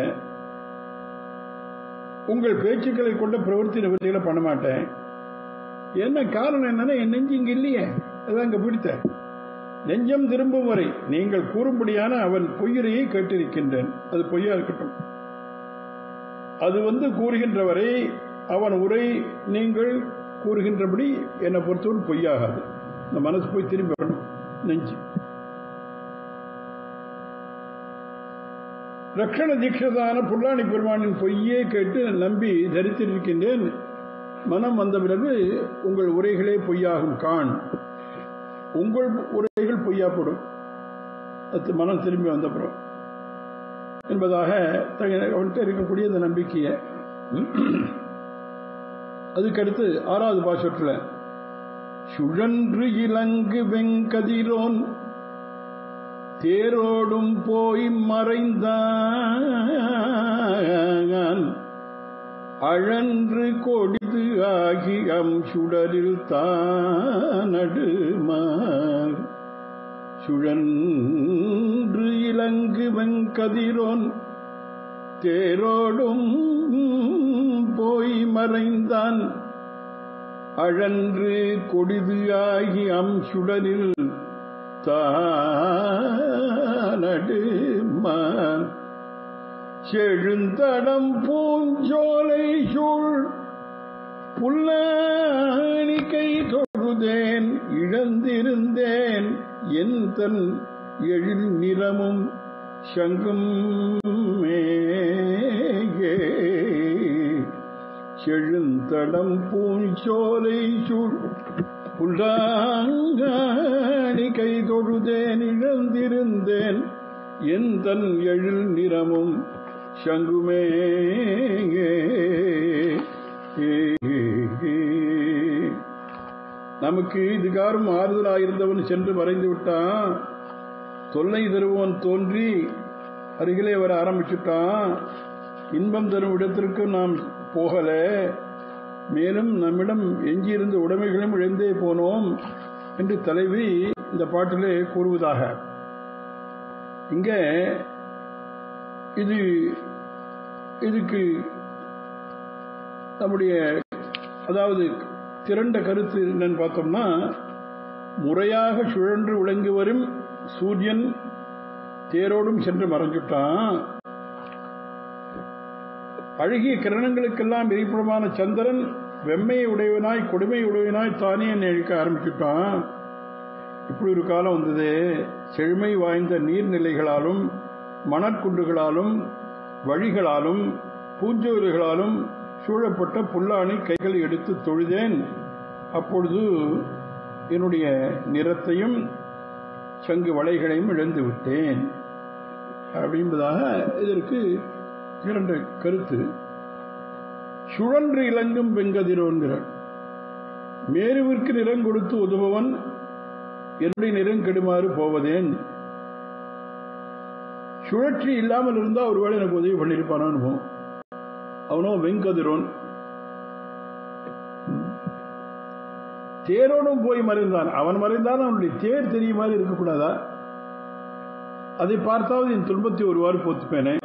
உங்கள் பேச்சுக்களை கொண்ட பிரவர்த்தி நிவர்த்திகளை பண்ண மாட்டேன். என்ன காரணம் என்னன்னா என் நெஞ்சு இங்க இல்லையே, அதான் இங்க பிடித்த நெஞ்சம் திரும்பும் வரை நீங்கள் கூறும்படியான அவன் பொய்யுரையை கேட்டிருக்கின்றேன். அது பொய்யா இருக்கட்டும். அது கூறுகின்ற வரை அவன் உரை நீங்கள் கூறுகின்றபடி என்னை பொறுத்தவரை பொய்யாகாது. இந்த மனசு போய் திரும்பி வரணும். நெஞ்சு ரக்ஷண தீட்சதான புல்லாணி பெருமானின் பொய்யே கேட்டு நம்பி தரித்திருக்கின்றேன். மனம் வந்த பிறகு உங்கள் உரைகளே பொய்யாகும் காண். உங்கள் உரைகள் பொய்யாப்படும் அது மனம் திரும்பி வந்தப்புறம் என்பதாக அவன்கிட்ட இருக்கக்கூடிய இந்த நம்பிக்கையை. அதுக்கடுத்து 6வது பாசுரத்தில் சுழன்று இலங்கு வெங்கதிரோன் தேரோடும் போய் மறைந்தான் அழன்று கொடிது ஆகி சுடரில் தானடுமார். சுழன்று இலங்கு வெங்கதிரோன் தேரோடும் போய் மறைந்தான் அழன்று கொடிது ஆகி சுடரில் தானடுமான். செழுந்தடம் பூஞ்சோலை சூழ் புல்லாணி கை தொழுதேன் இழந்திருந்தேன் என் தன் எழில் நிறமும் சங்கும் மேகே. செழுந்தடம் பூஞ்சோலை சூழ் புல்லாணி கை தொழுதேன் இழந்திருந்தேன் என் தன் எழில் நிறமும் சங்குமே. நமக்கு இதுகாரும் ஆறுதலாயிருந்தவன் சென்று மறைந்து விட்டான். தொல்லை தருவோன் தோன்றி அருகிலே வர ஆரம்பிச்சுட்டான். இன்பம் தரும் இடத்திற்கு நாம் போகல, மேலும் நம்மிடம் எஞ்சியிருந்த உடைமைகளும் இழந்தே போனோம் என்று தலைவி இந்த பாட்டிலே கூறுவதாக. இங்க இதுக்கு நம்முடைய அதாவது திரண்ட கருத்து என்னன்னு பார்த்தோம்னா, முறையாக சுழன்று விளங்கி வரும் சூரியன் தேரோடும் சென்று மறைஞ்சுட்டான். அழகிய கிரணங்களுக்கெல்லாம் எரிப்புறமான சந்திரன் வெம்மையை உடையவனாய் கொடுமை உடையவனாய் தானே நினைக்க ஆரம்பிச்சுட்டான். இப்படி ஒரு காலம் வந்தது. செழுமை வாய்ந்த நீர்நிலைகளாலும் மணற்குண்டுகளாலும் வழிகளாலும் பூஞ்சோறுகளாலும் சூழப்பட்ட புல்லாணி கைகளை எடுத்து தொழுதேன். அப்பொழுது என்னுடைய நிறத்தையும் சங்கு வளைகளையும் இழந்து விட்டேன் அப்படின்பதாக இதற்கு இரண்டு கருத்து. சுழன்று இலங்கும் வெங்கதிரோன்கிற மேருவிற்கு நிறம் கொடுத்து உதவுவன் என்னுடைய நிறம் கெடுமாறு போவதேன். சுழற்சி இல்லாமல் இருந்தா ஒருவேளை எனக்கு உதவி பண்ணிருப்பானோ அனுபவம். அவனோ வெங்கதிரோன் தேரோடும் போய் மறைந்தான். அவன் மறைந்தான், அவனுடைய தேர் தெரிய மாதிரி இருக்கக்கூடாதா? அதை பார்த்தாவது என் துன்பத்தை ஒருவாறு போத்துப்பேனே.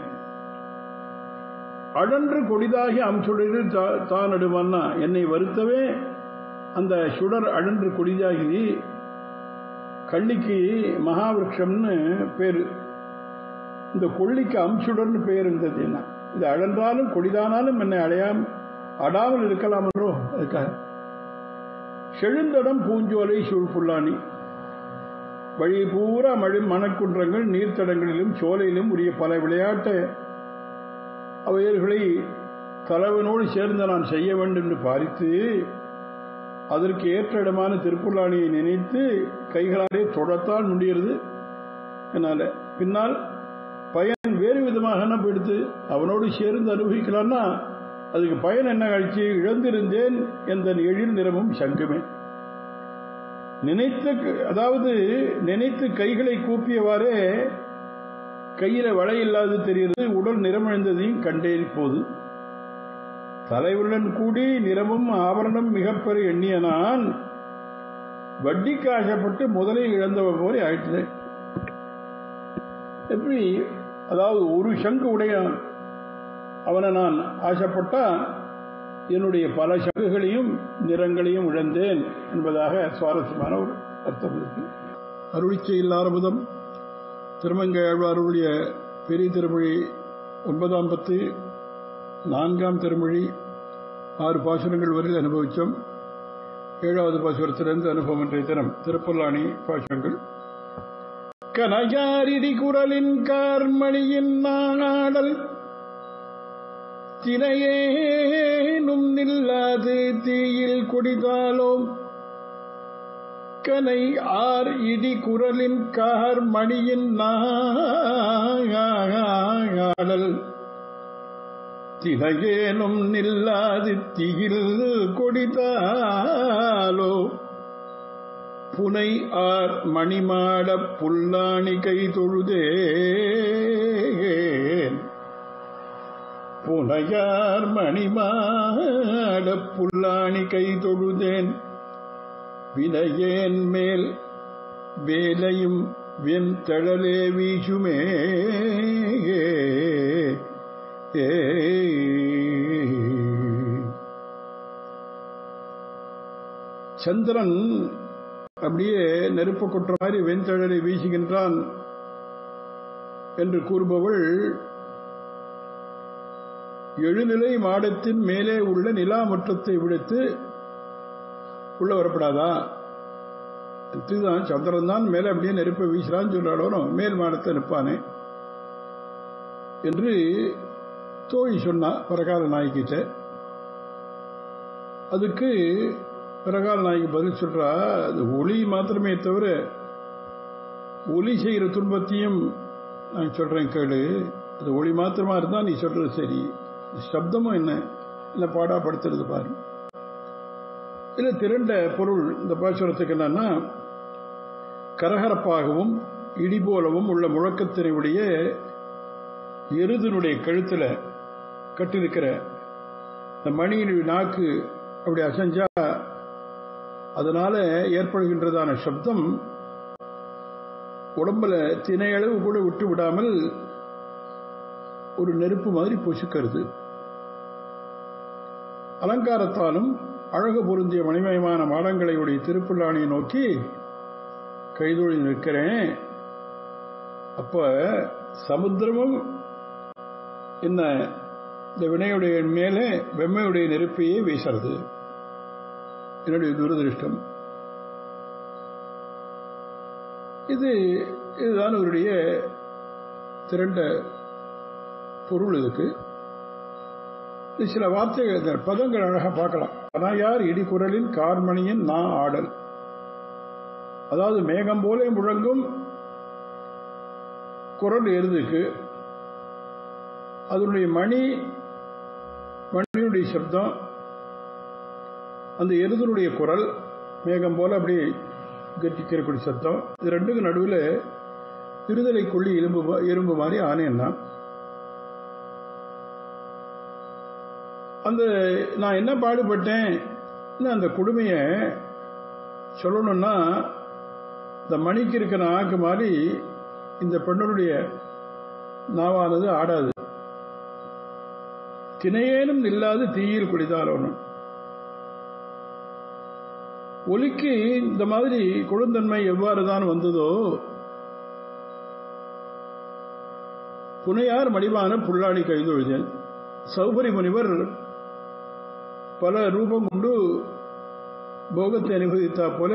அழன்று கொடிதாகி சுடரில் தான் நடுவான்னா என்னை வருத்தவே அந்த சுடர் அழன்று கொடிதாகி. கள்ளிக்கு மகாவிருஷம்னு பேரு, இந்த கொள்ளிக்கு அம்சுடர்னு பேர் இருந்தது. என்ன இது அழன்றாலும் கொடிதானாலும் என்னை அடாமல் இருக்கலாம் என்றோ. அதுக்காக செழுந்தடம் பூஞ்சோலை சூழ் புல்லாணி வழி பூரா மணக்குன்றங்கள் நீர்த்தடங்களிலும் சோலையிலும் உரிய பல விளையாட்டு அவையர்களை தலைவனோடு சேர்ந்து நான் செய்ய வேண்டும் என்று பாரித்து அதற்கு ஏற்ற இடமான திருப்புல்லாணியை நினைத்து கைகளாலே தொடத்தான் முடிகிறது. என்னால பின்னால் பயன் வேறு விதமாக என்ன போயிடுத்து. அவனோடு சேர்ந்து அனுபவிக்கலாம்னா அதுக்கு பயன் என்ன காட்சி? இழந்திருந்தேன் எந்த எழில் நிறமும் சங்குமே. நினைத்து கைகளை கூப்பியவாறே கையில வளை இல்லாது தெரிகிறது. உடல் நிறமிழந்ததையும் கண்டேறி போது தலைவருடன் கூடி நிறமும் ஆபரணம் மிகப்பெரிய எண்ணிய நான் வட்டிக்கு ஆசைப்பட்டு முதலை இழந்தவன் போல ஆயிட்டு. எப்படி அதாவது ஒரு சங்கு உடைய அவனை நான் ஆசைப்பட்டா என்னுடைய பல சங்குகளையும் நிறங்களையும் இழந்தேன் என்பதாக சுவாரஸ்யமான ஒரு அர்த்தம் இருக்கு. அருளிச்செய்யில் ஆரம்பம் திருமங்கையாழ்வாருடைய பெரிய திருமொழி 9ஆம் பத்து 4ஆம் திருமொழி 6 பாசுரங்கள் வரையில் அனுபவித்தோம். 7வது பாசுரத்திலிருந்து அனுபவம் இன்றைய தினம் திருப்புல்லாணி பாசுரங்கள். கனஜாரிடி குரலின் கார்மணியின் நாணாடல் தினையேனும் நில்லாது தீயில் குடிதாலோம். கனை ஆர் இடி குரலின் கார்மணியின் நாணாடல் தினையேனும் நில்லாது தீயில் குடிதாலோ. புனை ஆர் மணிமாட புல்லாணி கை தொழுதேன். புனையார் மணிமாட புல்லாணி கை தொழுதேன். வினையேன் மேல் வேலையும் வெண் தழலே வீசுமே. சந்திரன் அப்படியே நெருப்பு கொற்ற மாதிரி வெண்தழலை வீசுகின்றான் என்று கூறுபவள் எழுநிலை மாடத்தின் மேலே உள்ள நிலா முற்றத்தை விடுத்து உள்ள வரப்படாதா? இதுதான் சந்திரன் தான் மேலே அப்படியே நெருப்பை வீசுறான்னு சொன்னாலும் மேல் மாடத்தை நிற்பானே என்று தோழி சொன்னா பரகால நாய்கிட்ட. அதுக்கு பரகால நாய்க்கு பதில் சொல்றா, அது ஒளி மாத்திரமே தவிர ஒளி செய்கிற துன்பத்தையும் நான் சொல்றேன் கேளு. அது ஒளி மாத்திரமா இருந்தா நீ சொல்றது சரி, சப்தமும் என்ன பாடாப்படுத்துறது பாரு. இல்ல திரண்ட பொருள் இந்த பாசுரத்துக்கு என்னன்னா, கரகரப்பாகவும் இடிபோலவும் உள்ள முழக்கத்தினுடைய எருதனுடைய கழுத்துல கட்டிருக்கிற இந்த மணியினுடைய நாக்கு அப்படி அசைஞ்சா அதனால ஏற்படுகின்றதான சப்தம் உடம்புல தினையளவு கூட விட்டு விடாமல் ஒரு நெருப்பு மாதிரி பொசுக்கிறது. அலங்காரத்தாலும் அழகு பொருந்திய மணிமயமான மாடங்களை உடைய திருப்புல்லாணியை நோக்கி கைதொழி நிற்கிறேன். அப்ப சமுத்திரமும் என்ன இந்த வினையுடைய மேலே வெம்மையுடைய நெருப்பையே வீசுறது. என்னுடைய துரதிருஷ்டம். இதுதான் அவருடைய திரண்ட பொருள். இதுக்கு சில வார்த்தைகள் பதங்கள் அழகா பார்க்கலாம். கனாயார் இடி குரலின் கார்மணியின் நா ஆடல், அதாவது மேகம் போலே முழங்கும் குரல் எருதுக்கு அதனுடைய மணியுடைய சப்தம், அந்த எருதனுடைய குரல் மேகம் போல அப்படி கட்டிக்கிறக்கூடிய சத்தம், இது ரெண்டுக்கு நடுவில் இருதலை கொள்ளி எறும்பு மாதிரி ஆனேன்னா அந்த நான் என்ன பாடுபட்டேன் அந்த கொடுமையை சொல்லணும்னா, இந்த மணிக்கு இருக்கிற நாக்கு மாதிரி இந்த பெண்ணுடைய நாவானது ஆடாது. தினையேனும் இல்லாது தீயில் குடிதாலும் ஒலிக்கு இந்த மாதிரி கொடுந்தன்மை எவ்வாறுதான் வந்ததோ, புனையார் மடிவான புல்லாணி கைதொழுதேன். சௌபரி முனிவர் பல ரூபம் கொண்டு போகத்தை அனுபவித்தா போல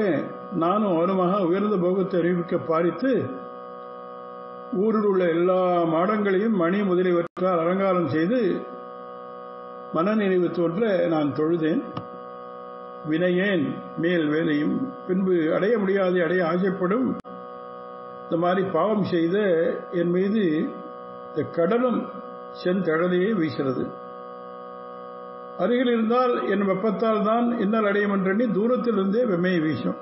நானும் அவனுமாக உயர்ந்த போகத்தை அனுபவிக்க பாரித்து ஊரில் உள்ள எல்லா மாடங்களையும் மணி முதலியவற்றால் அலங்காரம் செய்து மனநிறைவு தோன்ற நான் தொழுதேன். வினையேன் மேல் வேலையும் பின்பு அடைய முடியாது அடைய ஆசைப்படும் இந்த மாதிரி பாவம் செய்த என் மீது இந்த கடலும் செந்தழலையே வீசுறது. அருகில் இருந்தால் என் வெப்பத்தால் தான் இன்னல் அடையும் என்றெண்ணி தூரத்திலிருந்தே வெம்மையை வீசும்.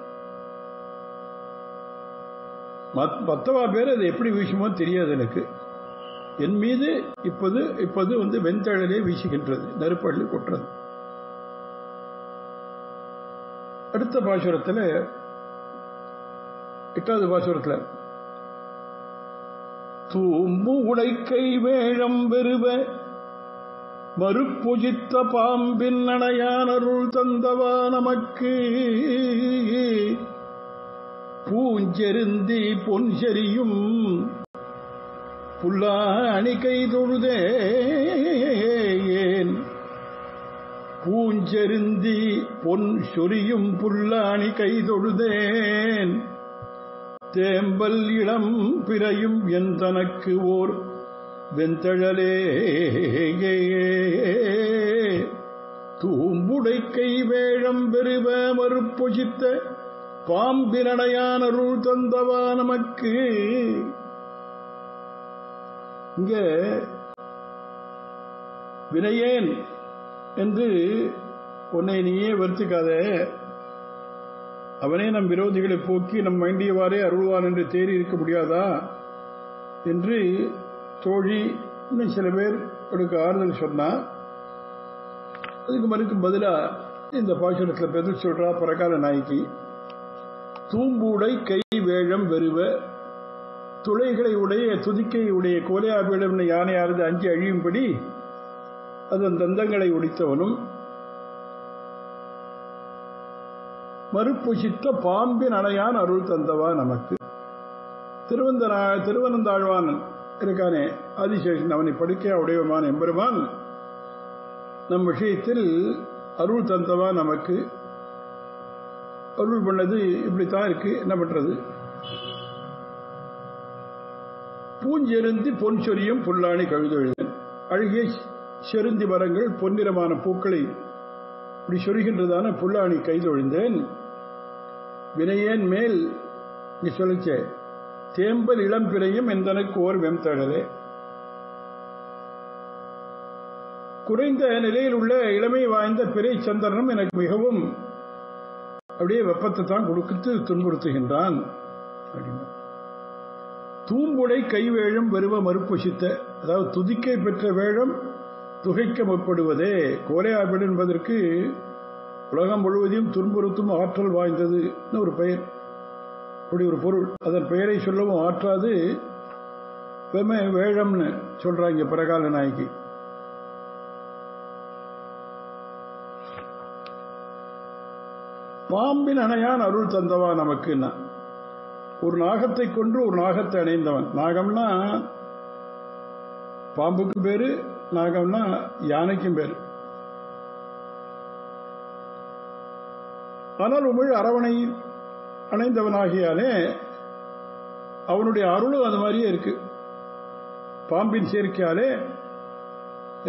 மற்றவா பேர் அது எப்படி வீசுமோ தெரியாது எனக்கு. என் மீது இப்போது வெண்தழலே வீசுகின்றது, நெருப்பள்ளி கொட்டுறது. அடுத்த பாசுரத்தில் 8வது பாசுரத்தில் தூம்பு உடைக்கை வேழம் வெறுவ மறுப்புஜித்த பாம்பின் அணையான் அருள் தந்தவா நமக்கு பூஞ்செருந்தி பொன் செரியும் புல்லாணி கை தொழுதேன். பூஞ்செருந்தி பொன் சொரியும் புல்லாணி கைதொழுதேன் தேம்பல் இளம் பிறையும் என் தனக்கு ஓர் வெந்தழலே தூம்புடை கை வேழம் பெருவ மறுப்பொசித்த பாம்பினடையான் அருள் தந்தவா நமக்கு. இங்க வினையேன் என்று உன்னை நீயே வருத்திக்காதே, அவனே நம் விரோதிகளை போக்கி நம் வேண்டியவாறே அருள்வான் என்று தேறி இருக்க முடியாதா என்று தோழி இன்னும் சில பேர் அவருக்கு ஆறுதல் சொன்னா. அதுக்கு மறுக்கும் பதிலா இந்த பாசுரத்தில் பதில் சொல்றா பரகால நாய்க்கு. தூம்பூடை கை வேழம் வெறுவ துளைகளை உடைய துதிக்கை உடைய கோலையாபிடம் யானையானது அஞ்சி அழியும்படி அதன் தந்தங்களை உடைத்தவனும் மறுப்புசித்த பாம்பின் அணையான் அருள் தந்தவா நமக்கு. திருவனந்தாழ்வான் இருக்கானே ஆதிசேஷன், அவனை படுக்கையா உடையவமான எம்பெருமான் நம் விஷயத்தில் அருள் தந்தவா நமக்கு. அருள் பண்ணது இப்படித்தான் இருக்கு, என்ன பண்றது. பூஞ்செருந்தி பொன் சொரியும் புல்லாணி கழுதெழுதன். அழகிய செருந்தி மரங்கள் பொன்னிறமான பூக்களை இப்படி சொருகின்றதான புல்லாணி கைதொழுந்தேன். வினையேன் மேல் நீ சொல்லிச்ச தேம்பல் இளம் பிறையும் எந்தனுக்கு ஓர் வெம்தழலே. குறைந்த நிலையில் உள்ள இளமை வாய்ந்த பிறை சந்திரனும் எனக்கு மிகவும் அப்படியே வெப்பத்தை தான் கொடுத்து துன்புறுத்துகின்றான் அப்படின்னா. தூம்புடை கைவேழம் வெறுவ மறுப்புசித்த, அதாவது துதிக்கை பெற்ற வேழம் துகைக்க முற்படுவதே. கோலையாபிடு என்பதற்கு உலகம் முழுவதையும் துன்புறுத்தும் ஆற்றல் வாய்ந்தது ஒரு பெயர், அப்படி ஒரு பொருள். அதன் பெயரை சொல்லவும் ஆற்றாது வேழம்னு சொல்றாங்க பரகால நாய்க்கு. பாம்பின் அணையான் அருள் தந்தவா நமக்குன்னா, ஒரு நாகத்தை கொன்று ஒரு நாகத்தை அணைந்தவன். நாகம்னா பாம்புக்கும் பேரு, நாகம்னா யானைக்கும் பேரு. ஆனால் உமிழ் அரவணை அணைந்தவனாகியாலே அவனுடைய அருளும் அது மாதிரியே இருக்கு. பாம்பின் சேர்க்கையாலே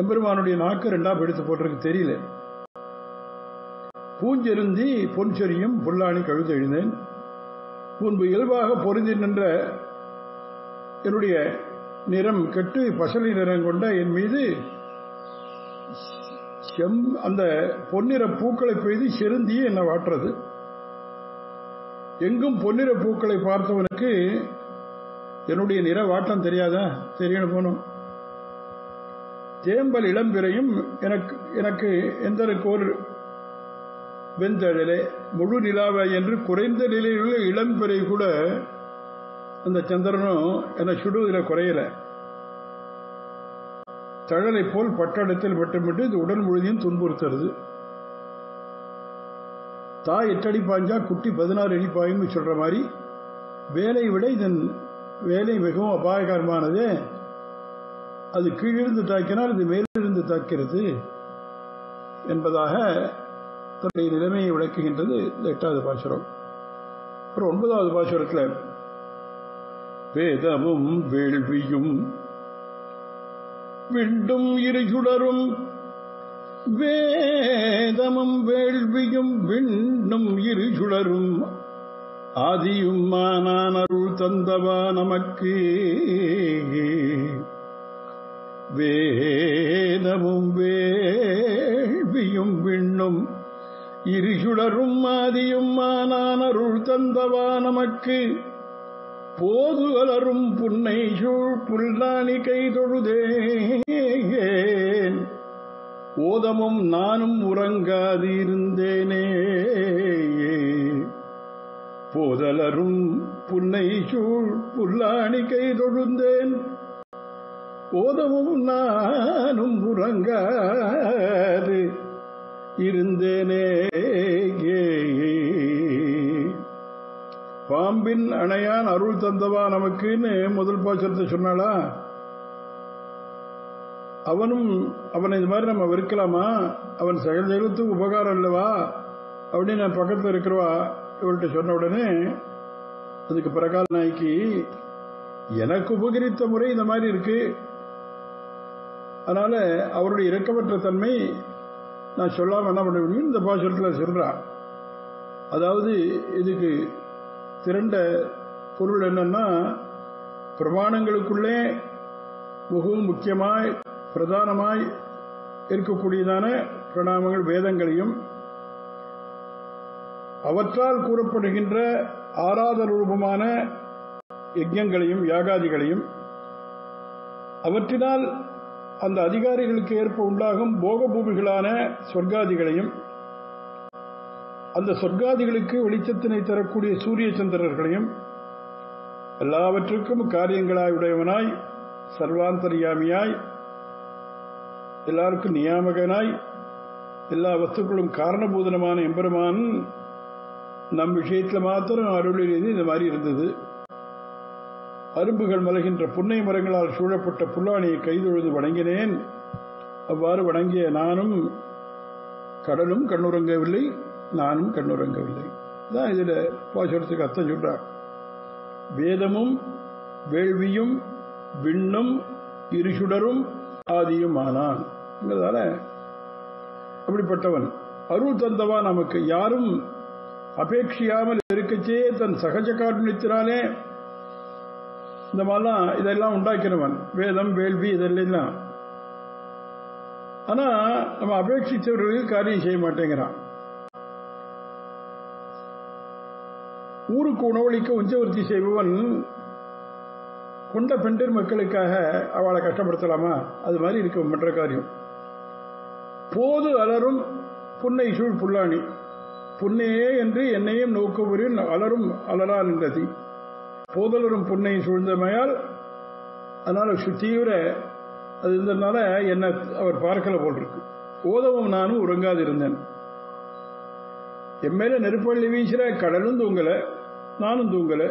எம்பெருமானுடைய நாக்கு ரெண்டாம் எடுத்து போட்டிருக்கு, தெரியல. பூஞ்செருந்தி பொன் சொரியும் புல்லாணி கழுதெழுந்தேன். முன்பு இயல்பாக பொருந்தி நின்ற என்னுடைய நிறம் கெட்டு பசலை நிறம் கொண்ட என் மீது அந்த பொன்னிற பூக்களை பெய்து செருந்தியே என்னை வாட்டுறது. எங்கும் பொன்னிற பூக்களை பார்த்தவனுக்கு என்னுடைய நிற வாட்டம் தெரியாதா? தெரியணும் போனோம். தேம்பல் இளம்பிறையும் எனக்கு எந்தனுக்கு ஒரு வெந்தழலே முழு நிலாவை என்று குறைந்த நிலையில் உள்ள இளம்பிறை கூட அந்த சந்திரனும் என்னை சுடுவதில் குறையல. தழலை போல் பட்டடத்தில் மட்டுமிட்டு இது உடல் முழுதையும் துன்புறுத்துறது. தாய் 8 அடி பாய்ஞ்சா குட்டி 16 அடி பாயும் சொல்ற மாதிரி வேலை விட இதன் வேலை மிகவும் அபாயகரமானதே. அது கீழிருந்து தாக்கினால் இது மேலிருந்து தாக்கிறது என்பதாக தன்னுடைய நிலைமையை விளக்குகின்றது இந்த 8வது பாசுரம். அப்புறம் 9வது பாசுரத்தில் வேதமும் வேள்வியும் விண்டும் இருசுடரும், வேதமும் வேள்வியும் விண்ணும் இருசுடரும் ஆதியும் மானான் அருள் தந்தவா நமக்கு. வேதமும் வேள்வியும் விண்ணும் இருசுடரும் ஆதியும் மானான் அருள் தந்தவா நமக்கு. போதுகலரும் புன்னை சூழ் புல்லாணி கைதொழுதேன் ஓதமும் நானும் உறங்காது இருந்தேனே. போதலரும் புன்னை சூழ் புல்லாணி கைதொழுந்தேன் ஓதமும் நானும் உறங்காது இருந்தேனே. பாம்பின் அணையான் அருள் தந்தவா நமக்குன்னு முதல் பாசுரத்தை சொன்னாளா? அவனை இது மாதிரி நம்ம வெறுக்கலாமா? அவன் சகல ஜெகத்துக்கு உபகாரம் இல்லவா அப்படின்னு நான் பக்கத்தில் இருக்கிறவா இவள்கிட்ட சொன்ன உடனே அதுக்கு பிரகால நாய்க்கு, எனக்கு உபகரித்த முறை இந்த மாதிரி இருக்கு, அதனால அவருடைய இரக்கமற்ற தன்மை நான் சொல்லாம என்ன பண்ண முடியும் இந்த பாசுரத்தில் சொல்றான். அதாவது இதுக்கு திரண்ட பொருள் என்னன்னா, பிரமாணங்களுக்குள்ளே மிகவும் முக்கியமாய் பிரதானமாய் இருக்கக்கூடியதான பிரணாமங்கள் வேதங்களையும் அவற்றால் கூறப்படுகின்ற ஆராதன ரூபமான யஜ்ஞங்களையும் யாகாதிகளையும் அவற்றினால் அந்த அதிகாரிகளுக்கு ஏற்ப உண்டாகும் போக பூமிகளான சொர்க்காதிகளையும் அந்த சொர்க்காதிகளுக்கு வெளிச்சத்தினை தரக்கூடிய சூரிய சந்திரர்களையும் எல்லாவற்றுக்கும் காரியங்களாய் உடையவனாய் சர்வாந்தரியாமியாய் எல்லாருக்கும் நியாமகனாய் எல்லா வஸ்துக்களும் காரணபூதனமான எம்பெருமான் நம் விஷயத்தில் மாத்திரம் அருளில் இந்த மாதிரி இருந்தது. அரும்புகள் மலகின்ற புன்னை மரங்களால் சூழப்பட்ட புல்லாணியை கைதொழுது வணங்கினேன். அவ்வாறு வணங்கிய நானும் கடலும் கண்ணுறங்கவில்லை, நானும் கண்ணுறங்கவில்லை. தான் இதில் பாசுரத்துக்கு அர்த்தம் சொல்றார். வேதமும் வேள்வியும் விண்ணும் இருசுடரும் ஆதியும் ஆனான். அப்படிப்பட்டவன் அருள் தந்தவா நமக்கு யாரும் அபேட்சியாமல் இருக்கச்சே தன் சகஜ காரணத்தினாலே இந்த மாதிரிலாம் இதெல்லாம் உண்டாக்கிறவன். வேதம் வேள்வி இதெல்லாம். ஆனா நம்ம அபேட்சித்தவர்களுக்கு காரியம் செய்ய மாட்டேங்கிறான். ஊருக்கு உணவளிக்க உஞ்சவர்த்தி செய்பவன் கொண்ட பெண்டர் மக்களுக்காக அவளை கஷ்டப்படுத்தலாமா? அது மாதிரி இருக்க மற்ற காரியம். போது அலரும் புன்னை சூழ் புல்லாணி, புன்னையே என்று என்னையும் நோக்குவரில் அலரும் அலரா நின்றதி. போதலரும் புன்னை சூழ்ந்தமையால் அதனால தீவிர அது இருந்ததுனால என்ன அவர் பார்க்கல போல் இருக்கு. ஓதவும் நானும் உறங்காது இருந்தேன். எம்மேல நெருப்பள்ளி வீசுற கடலும் தூங்கல, நானும் தூங்கல.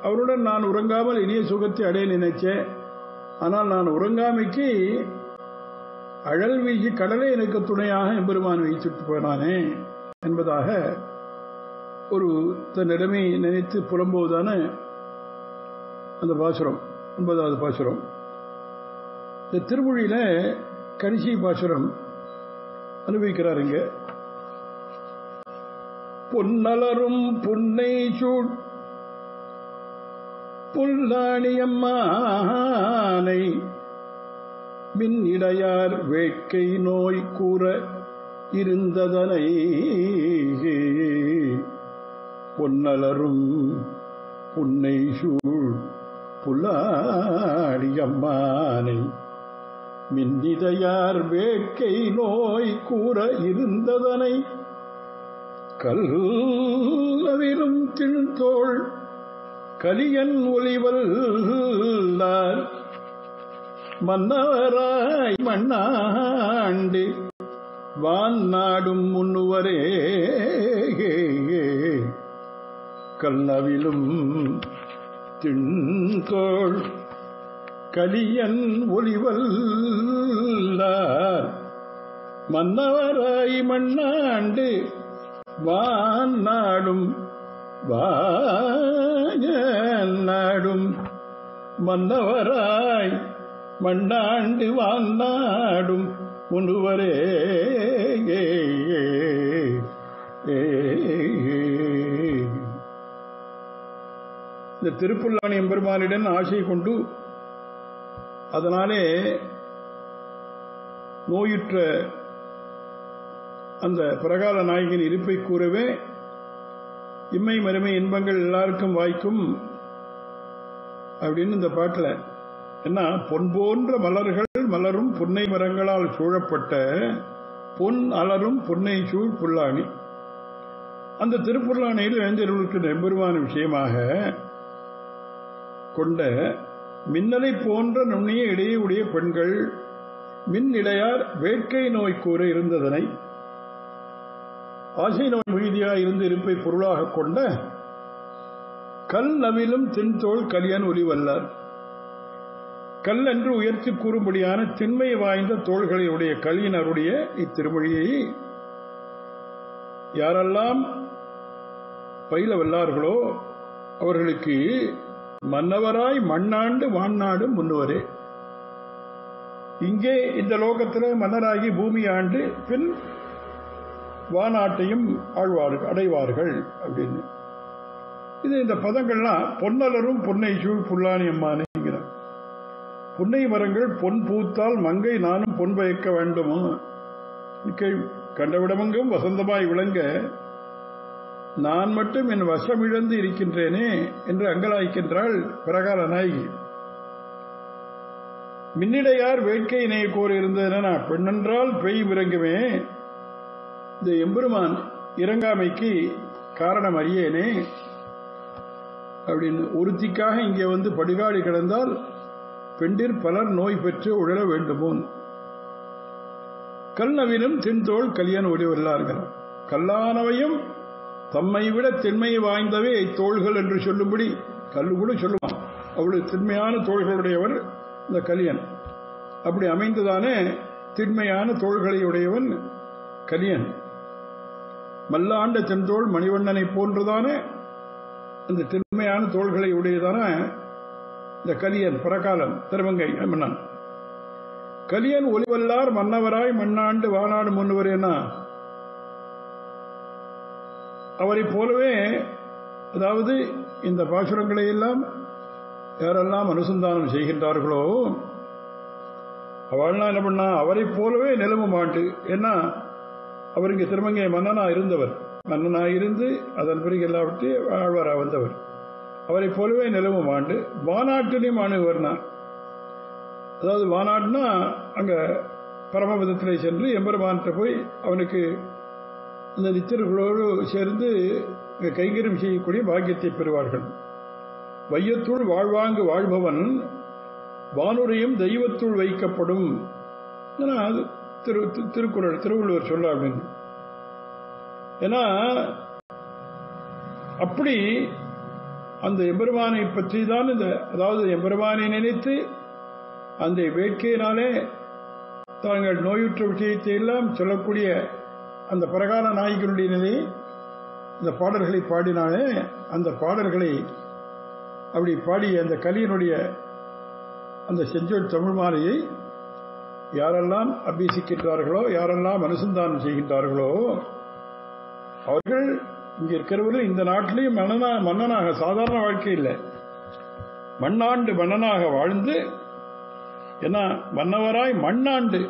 அவருடன் நான் உறங்காமல் இனிய சுகத்தை அடைய நினைச்சேன். ஆனால் நான் உறங்காமைக்கு அழல் வீசி கடலை எனக்கு துணையாக எம்பெருமான் வைத்துட்டு போனானே என்பதாக ஒரு தன்னிடமை நினைத்து புலம்போதான அந்த பாசுரம் 9வது பாசுரம். இந்த திருமொழியில கடைசி பாசுரம் அனுபவிக்கிறார். இங்க பொன்னலரும் புன்னை சூழ் புல்லாணியம்மானை மின் இடையார் வேட்கை நோய் கூற இருந்ததனை பொன்னலரும் புன்னை சூழ் புல்லாணியம்மானை மின்னிடையார் வேட்கை நோய் கூற இருந்ததனை கல்லவிலும் திண்தோள் கலியன் ஒலிவல்லார் மன்னவராய் மண்ணாண்டு வான் நாடும் முன்னுவரே கல்லவிலும் திண்தோள் கலியன் ஒலிவல்லார் மன்னவராய் மண்ணாண்டு வான் நாடும் நாடும் மன்னவராய் மண்ணாண்டு வான் நாடும் முன்னுவரே. இந்த திருப்புல்லாணி எம்பெருமானிடம் ஆசை கொண்டு அதனாலே நோயுற்ற அந்த பிரகால நாயகின் இருப்பை கூறவே இம்மை மறுமை இன்பங்கள் எல்லாருக்கும் வாய்க்கும் அப்படின்னு இந்த பாட்டில் என்ன, பொன் போன்ற மலர்கள் மலரும் புன்னை மரங்களால் சூழப்பட்ட பொன் அலரும் புன்னை சூழ் புல்லாணி. அந்த திருப்புல்லாணியில் எழுந்தருளுக்கு எம்பெருமான விஷயமாக கொண்ட மின்னலை போன்ற நுண்ணிய இடையே உடைய பெண்கள் மின் இடையார் வேட்கை நோய் கூற இருந்ததனை ஆசை நோய் மிகுதியாக இருந்து இருப்பை பொருளாக கொண்ட கல் நவிலும் தின்தோள் கலியன் ஒலிவல்லார். கல் என்று உயர்த்தி கூறும்படியான திண்மை வாய்ந்த தோள்களை உடைய கலியினருடைய இத்திருமொழியை யாரெல்லாம் பயில வல்லார்களோ அவர்களுக்கு மன்னவராய் மண்ணாண்டு வான்னாடு முன்னுவரே. இங்கே இந்த லோகத்தில் மன்னராகி பூமி ஆண்டு பின் வானாட்டையும் அடைவார்கள் அப்படின்னு. இது இந்த பதங்கள்லாம் பொன்னலரும் பொன்னை சூழ் புல்லானி அம்மானுங்கிற புன்னை மரங்கள் பொன் பூத்தால் மங்கை நானும் பொன் பயக்க வேண்டுமா கண்டவிடமெங்கும் வசந்தமாய் விளங்க நான் மட்டும் என் வசமிழந்து இருக்கின்றேனே என்று அங்கலாய்க்கின்றாள் பிரகார நாயகி. மின்னிடையார் வேட்கை இணைய கோரி இருந்ததுன்னா பெண்ணென்றால் பெய் இறங்குமே, இந்த எம்பெருமான் இறங்காமைக்கு காரணம் அறியேனே அப்படின்னு. ஒருத்திக்காக இங்கே வந்து படுகாடி கிடந்தால் பெண்டிர் பலர் நோய் பெற்று உழல வேண்டுமோன். கல்நவிலும் தின்தோள் கலியன் ஒளிவல்லார்கள். கல்லானவையும் தம்மை விட திண்மை வாய்ந்தவே தோள்கள் என்று சொல்லும்படி கல்லு கூட சொல்லுவான். அவ்வளவு திண்மையான தோள்களுடையவர் இந்த கலியன். அப்படி அமைந்ததானே திண்மையான தோள்களை உடையவன் கலியன். மல்லாண்ட தென்தோள் மணிவண்ணனை போன்றதான அந்த திண்மையான தோள்களை உடையதான இந்த கலியன் பரகாலன் திருவங்கை மன்னன். கலியன் ஒளிவல்லார் மன்னவராய் மண்ணாண்டு வானாடு முன்னுவரேனா அவரை போலவே, அதாவது இந்த பாசுரங்களை எல்லாம் யாரெல்லாம் அனுசந்தானம் செய்கின்றார்களோ அவள்லாம் என்ன பண்ணா அவரை போலவே நிலமும் ஆண்டு. ஏன்னா அவர் இங்கே திருமங்கை மன்னனா இருந்து அதன் பிறகு எல்லாவற்றையும் ஆழ்வாரா வந்தவர். அவரை போலவே நிலமும் ஆண்டு வானாட்டிலையும் ஆணுவர்னா, அதாவது வானாடுனா அங்க பரமபதத்திலே சென்று எம்பெருமான்கிட்ட போய் அவனுக்கு அந்த நித்தியர்களோடு சேர்ந்து கைங்கரியம் செய்யக்கூடிய பாக்கியத்தை பெறுவார்கள். வையத்துள் வாழ்வாங்கு வாழ்பவன் வானுரையும் தெய்வத்துள் வைக்கப்படும். திருக்குறள் திருவள்ளுவர் சொல்ல அப்படின்னு. ஏன்னா அப்படி அந்த எம்பெருமானை பற்றி தான் அதாவது எம்பெருமானை நினைத்து அந்த வேட்கையினாலே தாங்கள் நோயுற்ற விஷயத்தை எல்லாம் சொல்லக்கூடிய அந்த பரகால நாயகனுடைய நிலை இந்த பாடல்களை பாடினாலே அந்த பாடல்களை அப்படி பாடிய அந்த கலியனுடைய அந்த செஞ்சொல் தமிழ் மாலையை யாரெல்லாம் அபியசிக்கின்றார்களோ யாரெல்லாம் அனுசந்தானம் செய்கின்றார்களோ அவர்கள் இங்க இருக்கிறவர்கள் இந்த நாட்டிலேயும் மன்னனாக சாதாரண வாழ்க்கை இல்லை, மண்ணாண்டு மன்னனாக வாழ்ந்து ஏன்னா மன்னவராய் மண்ணாண்டு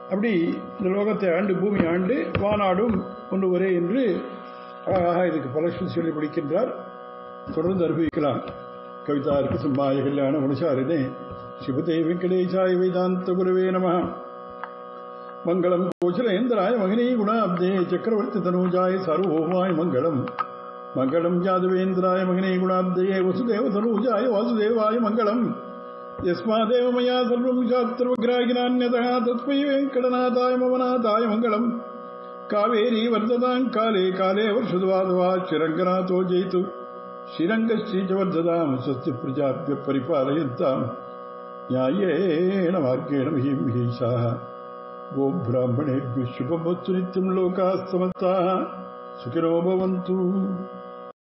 அப்படி இந்த லோகத்தை ஆண்டு பூமி ஆண்டு வானாடும் ஒன்று ஒரே என்று அழகாக இதுக்கு பலக்ஷன் சொல்லி படிக்கின்றார். தொடர்ந்து அனுபவிக்கலாம். கவிதார்க்கு சிம்மாய கல்யாண குணசாரினே சிவதே வெங்கடேசாய வேதாந்த குருவே நமः. மங்களம் கோசலேந்திராய மகினீ குணாப்தே சக்கரவர்த்தி தனூஜாய சர்வோமாய மங்களம். மங்களம் யாதவேந்திராய மகினீ குணாப்தே வசுதேவ தனூஜாய வாசுதேவாய மங்களம். யஸ்மாதேவ மயா சர்வம் சாஸ்திரவக்ராகினான்யதா தஸ்மை வெங்கடநாதாய மமநாதாய மங்களம். காவேரி வர்ததாம் காலே காலே வர்ஷதுவாதவா ஸ்ரீரங்கநாதோ ஜெயித்து ஸ்ரீரங்கஸ்ரீஜவர்ததாம் ஸ்வஸ்தி பிரஜாப்ய பரிபாலயந்தாம் न्यायेन मार्गेण महीं महीषाः गो ब्राह्मणेभ्यः शुभमस्तु नित्यं लोकाः समस्ताः सुखिनो भवन्तु.